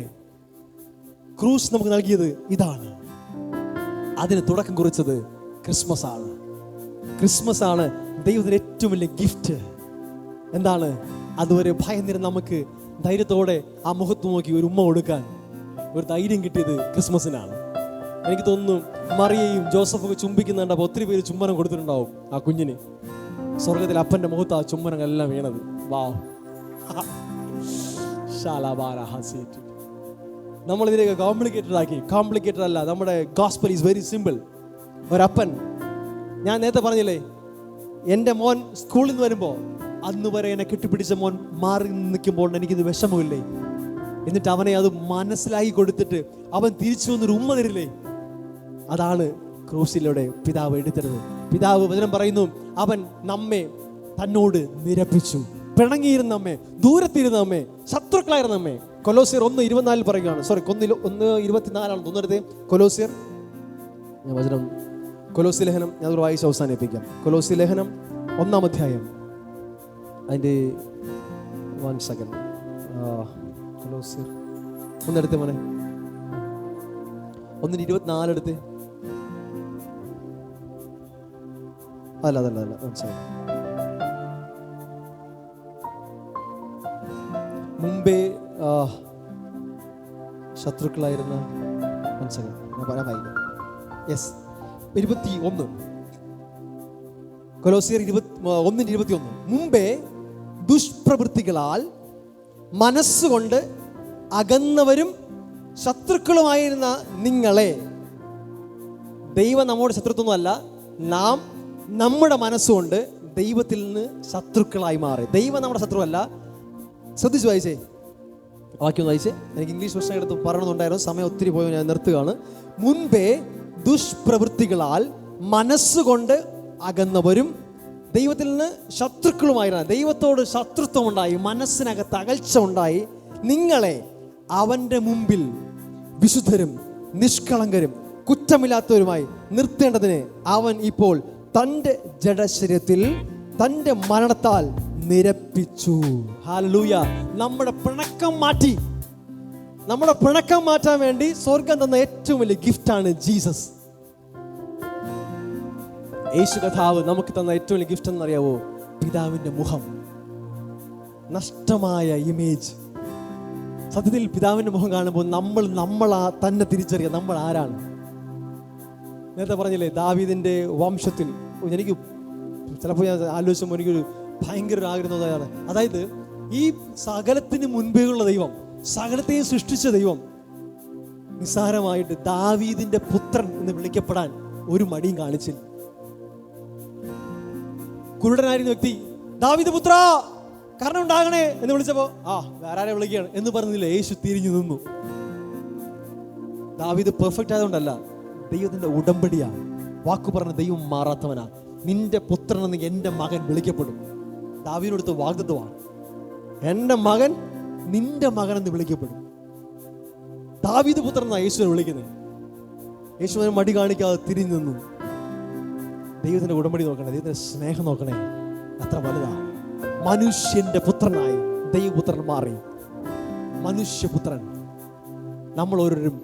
ക്രൂസ് നമുക്ക് നൽകിയത് ഇതാണ്. അതിന് തുടക്കം കുറിച്ചത് ക്രിസ്മസ് ആണ്. ക്രിസ്മസ് ആണ് ദൈവത്തിന്റെ ഏറ്റവും വലിയ ഗിഫ്റ്റ്. എന്താണ്? അതുവരെ ഭയന്നിരുന്ന നമുക്ക് ധൈര്യത്തോടെ ആ മുഖത്ത് നോക്കി ഒരു ഉമ്മ കൊടുക്കാൻ ഒരു ധൈര്യം കിട്ടിയത് ക്രിസ്മസിനാണ്. എനിക്ക് തോന്നുന്നു മറിയയും ജോസഫൊക്കെ ചുംബിക്കുന്ന കണ്ടപ്പോൾ ഒത്തിരി പേര് ചുംബനം കൊടുത്തിട്ടുണ്ടാവും ആ കുഞ്ഞിന്. സ്വർഗത്തിൽ അപ്പന്റെ മുഖത്ത് ആ ചുംബനങ്ങളെല്ലാം വീണത്. വാവ്, നമ്മൾ ഇതിലേക്ക് കോംപ്ലിക്കേറ്റഡ് അല്ല. നമ്മുടെ ഗോസ്പൽ ഈസ് വെരി സിമ്പിൾ. ഒരപ്പൻ, ഞാൻ നേരത്തെ പറഞ്ഞില്ലേ, എൻ്റെ മോൻ സ്കൂളിൽ നിന്ന് വരുമ്പോൾ അന്ന് വരെ എന്നെ കെട്ടിപ്പിടിച്ച മോൻ മാറി നിൽക്കുമ്പോൾ എനിക്കിത് വിഷമമില്ലേ, എന്നിട്ട് അവനെ അത് മനസ്സിലാക്കി കൊടുത്തിട്ട് അവൻ തിരിച്ചു വന്നൊരു ഉമ്മ തരില്ലേ, അതാണ് ക്രൂസിലൂടെ പിതാവ് എടുത്തത്. പിതാവ് വചനം പറയുന്നു, അവൻ നമ്മെ തന്നോട് നിരപ്പിച്ചു. പിണങ്ങിയിരുന്ന നമ്മെ, ദൂരത്തിരുന്ന നമ്മെ, ശത്രുക്കളായിരുന്ന നമ്മെ. കൊലോസ്യർ 1:24 പറയുകയാണ്. 1:24 തോന്നരുത്. കൊലോസ്യർ, ഞാൻ വചനം കൊലോസ്യ ലേഖനം ഞാൻ വായിച്ച് അവസാനിപ്പിക്കാം. കൊലോസ്യ ലേഖനം 1-ാം അധ്യായം, അതിൻ്റെ 1 സെക്കൻഡ്. കൊലോസ്യർ 1 എടുത്തേ മോനെ, 1:24 എടുത്തേ. അല്ല മനസ്സിലായി. മുമ്പേ ശത്രുക്കളായിരുന്ന യെസ് 21 കൊലോസ്യർ 1:21. മുമ്പേ ദുഷ്പ്രവൃത്തികളാൽ മനസ്സുകൊണ്ട് അകന്നവരും ശത്രുക്കളുമായിരുന്ന നിങ്ങളെ, ദൈവം നമ്മോട് ശത്രുത്വമൊന്നുമല്ല, നാം നമ്മുടെ മനസ്സുകൊണ്ട് ദൈവത്തിൽ നിന്ന് ശത്രുക്കളായി മാറി. ദൈവം നമ്മുടെ ശത്രുവല്ല. ശ്രദ്ധിച്ചു വായിച്ചേ, വാക്യം വായിച്ചേ. എനിക്ക് ഇംഗ്ലീഷ് പ്രശ്നം എടുത്ത് പറയണമെന്നുണ്ടായിരുന്നു, സമയം ഒത്തിരി പോയോ, ഞാൻ നിർത്തുകയാണ്. മുൻപേ ദുഷ്പ്രവൃത്തികളാൽ മനസ്സുകൊണ്ട് അകന്നവരും ദൈവത്തിൽ നിന്ന് ശത്രുക്കളുമായിരുന്ന, ദൈവത്തോട് ശത്രുത്വം ഉണ്ടായി, മനസ്സിനകത്ത് അകൽച്ച ഉണ്ടായി നിങ്ങളെ അവൻ്റെ മുമ്പിൽ വിശുദ്ധരും നിഷ്കളങ്കരും കുറ്റമില്ലാത്തവരുമായി നിർത്തേണ്ടതിന് അവൻ ഇപ്പോൾ തൻ്റെ ജഡശരീരത്തിൽ തൻ്റെ മരണത്താൽ നിരപ്പിച്ചു. ഹല്ലേലൂയ. നമ്മുടെ പിണക്കം മാറ്റി, നമ്മുടെ പിണക്കം മാറ്റാൻ വേണ്ടി സ്വർഗം തന്ന ഏറ്റവും വലിയ ഗിഫ്റ്റാണ് ജീസസ്. യേശു കഥാവ് നമുക്ക് തന്ന ഏറ്റവും വലിയ ഗിഫ്റ്റ് എന്നറിയാവോ? പിതാവിൻ്റെ മുഖം, നഷ്ടമായ ഇമേജ്. സത്യത്തിൽ പിതാവിൻ്റെ മുഖം കാണുമ്പോൾ നമ്മളാ തന്നെ തിരിച്ചറിയാം നമ്മൾ ആരാണ്. നേരത്തെ പറഞ്ഞില്ലേ, ദാവീദിൻ്റെ വംശത്തിൽ, എനിക്ക് ചിലപ്പോൾ ഞാൻ ആലോചിക്കുമ്പോൾ എനിക്കൊരു ഭയങ്കര ഒരു ആഗ്രഹം, അതായത് ഈ സകലത്തിന് മുൻപേയുള്ള ദൈവം, സകലത്തെയും സൃഷ്ടിച്ച ദൈവം നിസ്സാരമായിട്ട് ദാവീദിന്റെ പുത്രൻ എന്ന് വിളിക്കപ്പെടാൻ ഒരു മടിയും കാണിച്ചില്ല. കുരുടനായിരുന്ന വ്യക്തി ദാവീദ് പുത്ര കാരണം ഉണ്ടാകണേ എന്ന് വിളിച്ചപ്പോ വേറെ ആരെ വിളിക്കുകയാണ് എന്ന് പറഞ്ഞില്ല, യേശു തിരിഞ്ഞു നിന്നു. ദാവീദ് പെർഫെക്റ്റ് ആയതുകൊണ്ടല്ല, ദൈവത്തിന്റെ ഉടമ്പടിയാണ്. വാക്കു പറഞ്ഞ ദൈവം മാറാത്തവനാ. നിന്റെ പുത്രൻ എന്ന് എൻ്റെ മകൻ വിളിക്കപ്പെടും. ദാവീദിനടുത്ത് വാഗ്ദത്തമാണ്, എൻ്റെ മകൻ നിന്റെ മകൻ എന്ന് വിളിക്കപ്പെടും. ദാവീദ് പുത്രൻ എന്നാണ് യേശുവിനെ വിളിക്കുന്നത്. യേശുവിനെ മടി കാണിക്കാതെ തിരിഞ്ഞു നിന്നു. ദൈവത്തിന്റെ ഉടമ്പടി നോക്കണേ, ദൈവത്തിന്റെ സ്നേഹം നോക്കണേ, അത്ര വലുതാണ്. മനുഷ്യന്റെ പുത്രനായി ദൈവപുത്രൻ മാറി. മനുഷ്യപുത്രൻ. നമ്മൾ ഓരോരും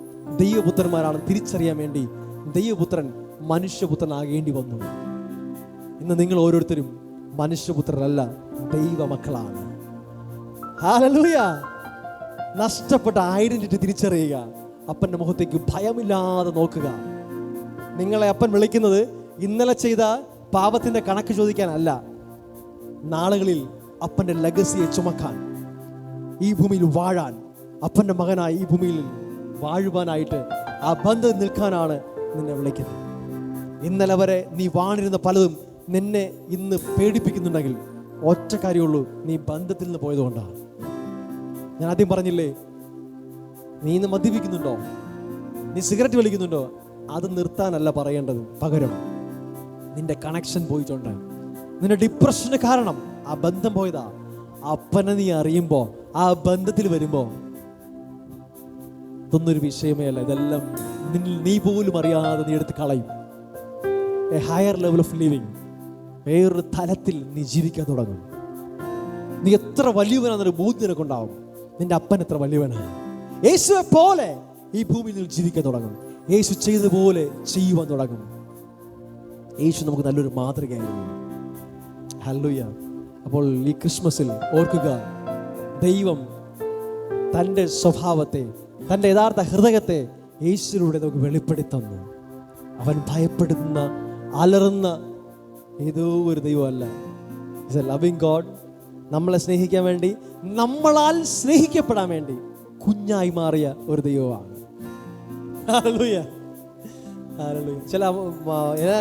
ദൈവപുത്രന്മാരാണ് തിരിച്ചറിയാൻ വേണ്ടി ദൈവപുത്രൻ മനുഷ്യപുത്രനാകേണ്ടി വന്നു. ഇന്ന് നിങ്ങൾ ഓരോരുത്തരും മനുഷ്യപുത്രരല്ല, ദൈവമക്കളാണ്. ഹല്ലേലൂയ. നഷ്ടപ്പെട്ട ഐഡന്റിറ്റി തിരിച്ചറിയുക. അപ്പന്റെ മുഖത്തേക്ക് ഭയമില്ലാതെ നോക്കുക. നിങ്ങളെ അപ്പൻ വിളിക്കുന്നത് ഇന്നലെ ചെയ്ത പാപത്തിന്റെ കണക്ക് ചോദിക്കാനല്ല, നാളുകളിൽ അപ്പന്റെ ലെഗസിയെ ചുമക്കാൻ, ഈ ഭൂമിയിൽ വാഴാൻ, അപ്പന്റെ മകനായി ഈ ഭൂമിയിൽ വാഴുവാനായിട്ട് ആ ബന്ധം നിൽക്കാനാണ് നിന്നെ വിളിക്കുന്നത്. ഇന്നലെ വരെ നീ വാണിരുന്ന പലതും നിന്നെ ഇന്ന് പേടിപ്പിക്കുന്നുണ്ടെങ്കിൽ ഒറ്റ കാര്യമുള്ളൂ, നീ ബന്ധത്തിൽ നിന്ന് പോയതുകൊണ്ടാണ്. ഞാൻ ആദ്യം പറഞ്ഞില്ലേ, നീ ഇന്ന് മദ്യപിക്കുന്നുണ്ടോ, നീ സിഗരറ്റ് വലിക്കുന്നുണ്ടോ, അത് നിർത്താനല്ല പറയേണ്ടത്. പകരം നിന്റെ കണക്ഷൻ പോയിട്ടുണ്ട്. നിന്റെ ഡിപ്രഷന് കാരണം ആ ബന്ധം പോയതാ. അപ്പനെ നീ അറിയുമ്പോ, ആ ബന്ധത്തിൽ വരുമ്പോ ഇതൊന്നൊരു വിഷയമേ അല്ല. ഇതെല്ലാം നീ പോലും അറിയാതെ നീ എടുത്ത് കളയും. A higher level of living, വേറൊരു തലത്തിൽ നീ ജീവിക്കാൻ തുടങ്ങും. നീ എത്ര വലിയവനാന്നൊരു ബോധ്യം നിനക്കുണ്ടാവും. നിന്റെ അപ്പൻ എത്ര വലിയവനാണ്. യേശുവെ പോലെ ഈ ഭൂമിയിൽ നീ ജീവിക്കാൻ തുടങ്ങും. യേശു ചെയ്തതുപോലെ ചെയ്യുവാൻ തുടങ്ങും. യേശു നമുക്ക് നല്ലൊരു മാതൃകയായിരുന്നു. ഹല്ലേലൂയ. അപ്പോൾ ഈ ക്രിസ്മസിൽ ഓർക്കുക, ദൈവം തൻ്റെ സ്വഭാവത്തെ, തൻ്റെ യഥാർത്ഥ ഹൃദയത്തെ യേശുവിലൂടെ നമുക്ക് വെളിപ്പെടുത്തുന്നു. അവൻ ഭയപ്പെടുന്ന, അലറുന്ന ഏതോ ഒരു ദൈവമല്ല. It's A loving God. നമ്മളെ സ്നേഹിക്കാൻ വേണ്ടി, നമ്മളാൽ സ്നേഹിക്കപ്പെടാൻ വേണ്ടി കുഞ്ഞായി മാറിയ ഒരു ദൈവമാണ്. Hallelujah, hallelujah.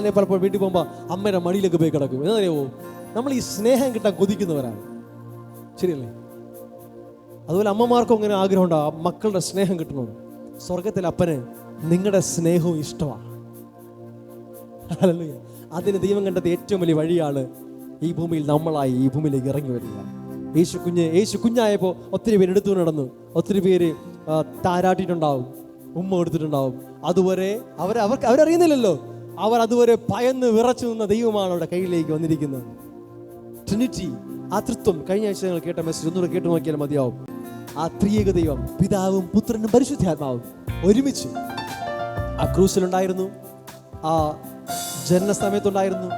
ഞാൻ പലപ്പോഴും വീട്ടിൽ പോകുമ്പോൾ അമ്മയുടെ മടിയിലൊക്കെ പോയി കിടക്കും. എന്നറിയാമോ, നമ്മൾ ഈ സ്നേഹം കിട്ടാൻ കൊതിക്കുന്നവരാണ്. ശരിയല്ലേ? അതുപോലെ അമ്മമാർക്കും അങ്ങനെ ആഗ്രഹം ഉണ്ടാവും, മക്കളുടെ സ്നേഹം കിട്ടണമെന്ന്. സ്വർഗത്തിലെ അപ്പന് നിങ്ങളുടെ സ്നേഹവും ഇഷ്ടമാണ്. ഹല്ലേലൂയ. അതിന് ദൈവം കണ്ടത് ഏറ്റവും വലിയ വഴിയാണ് ഈ ഭൂമിയിൽ നമ്മളായി ഈ ഭൂമിയിലേക്ക് ഇറങ്ങി വരിക. യേശു കുഞ്ഞായപ്പോൾ ഒത്തിരി പേര് എടുത്തു നടന്നു, ഒത്തിരി പേര് താരാട്ടിയിട്ടുണ്ടാവും, ഉമ്മ എടുത്തിട്ടുണ്ടാവും. അതുവരെ അവരറിയുന്നില്ലല്ലോ, അവർ അതുവരെ ഭയന്ന് വിറച്ചു നിന്ന ദൈവമാണ് അവരുടെ കയ്യിലേക്ക് വന്നിരിക്കുന്നത്. ട്രിനിറ്റി, ആ തൃത്വം. കഴിഞ്ഞ ആഴ്ച നിങ്ങൾ കേട്ട മെസ്സേജ് ഒന്നുകൂടെ കേട്ടു നോക്കിയാൽ മതിയാവും. ആ ത്രിയേക ദൈവം, പിതാവും പുത്രനും പരിശുദ്ധാത്മാവും ഒരുമിച്ച് ആ ക്രൂസിലുണ്ടായിരുന്നു, ആ ജനന സമയത്തുണ്ടായിരുന്നു,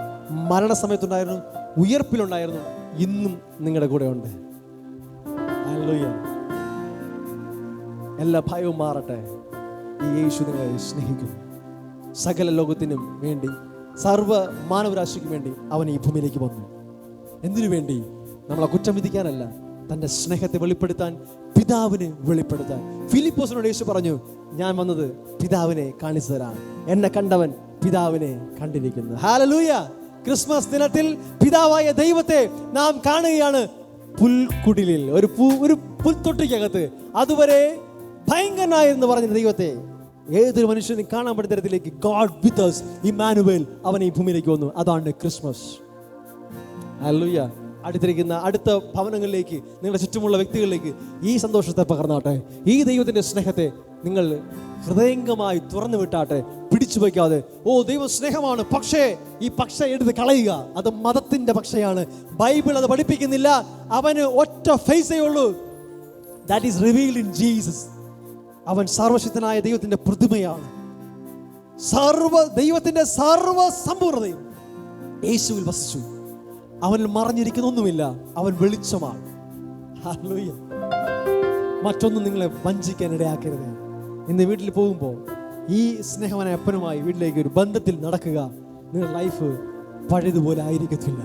മരണസമയത്തുണ്ടായിരുന്നു, ഉയർപ്പിലുണ്ടായിരുന്നു. ഇന്നും നിങ്ങളുടെ കൂടെ ഉണ്ട്. ഹല്ലേലൂയ. എല്ലാ ഭയവും മാറട്ടെ. ഈ യേശു നിങ്ങളെ സ്നേഹിക്കുന്നു. സകല ലോകത്തിനും വേണ്ടി, സർവ്വ മാനവരാശിക്കും വേണ്ടി അവൻ ഈ ഭൂമിയിലേക്ക് വന്നു. എന്തിനു വേണ്ടി? നമ്മളെ കുറ്റം വിധിക്കാനല്ല, തൻ്റെ സ്നേഹത്തെ വെളിപ്പെടുത്താൻ, പിതാവിനെ വെളിപ്പെടുത്താൻ. ഫിലിപ്പോസിനോട് യേശു പറഞ്ഞു, ഞാൻ വന്നത് പിതാവിനെ കാണിച്ചു തരാൻ. എന്നെ കണ്ടവൻ പിതാവിനെ കണ്ടിരിക്കുന്നു. ഹല്ലേലൂയ. ക്രിസ്മസ് ദിനത്തിൽ പിതാവായ ദൈവത്തെ നാം കാണുകയാണ് പുൽക്കുടിലിൽ, ഒരു പുൽത്തൊട്ടിക്കകത്ത്. അതുവരെ ഭയങ്കരനായെന്ന് പറഞ്ഞ ദൈവത്തെ ഏതൊരു മനുഷ്യനും കാണാൻ പറ്റുന്ന തരത്തിലേക്ക് ഗോഡ് വിത്ത് us, ഇമ്മാനുവേൽ, അവൻ ഈ ഭൂമിയിലേക്ക് വന്നു. അതാണ് ക്രിസ്മസ്. ഹല്ലേലൂയ. അടുത്ത ഭവനങ്ങളിലേക്ക്, നിങ്ങളുടെ ചുറ്റുമുള്ള വ്യക്തികളിലേക്ക് ഈ സന്തോഷത്തെ പകർന്നാട്ടെ. ഈ ദൈവത്തിന്റെ സ്നേഹത്തെ നിങ്ങൾ ഹൃദയംഗമായി തുറന്നു വിട്ടാട്ടെ, പിടിച്ചു വയ്ക്കാതെ. ഓ, ദൈവം സ്നേഹമാണ്, പക്ഷേ ഈ പക്ഷ എടുത്ത് കളയുക. അത് മതത്തിന്റെ പക്ഷയാണ്. ബൈബിൾ അത് പഠിപ്പിക്കുന്നില്ല. അവന് ഒറ്റ ഫേസേ ഉള്ളൂ. That is revealed in Jesus. അവൻ സർവശക്തനായ ദൈവത്തിന്റെ പ്രതിമയാണ്. ദൈവത്തിന്റെ സർവ്വ സമ്പൂർണ്ണതയും യേശുവിൽ വസിച്ചു. അവനിൽ മറഞ്ഞിരിക്കുന്ന ഒന്നുമില്ല. അവൻ വെളിച്ചമാണ്. ഹല്ലേലൂയ. മറ്റൊന്നും നിങ്ങളെ വഞ്ചിക്കാൻ ഇടയാക്കരുത്. ഇന്ന് വീട്ടിൽ പോകുമ്പോൾ ഈ സ്നേഹവാനായ അപ്പനുമായി വീട്ടിലേക്ക് ഒരു ബന്ധത്തിൽ നടക്കുക. നിങ്ങളുടെ ലൈഫ് പഴയതുപോലെ ആയിരിക്കത്തില്ല.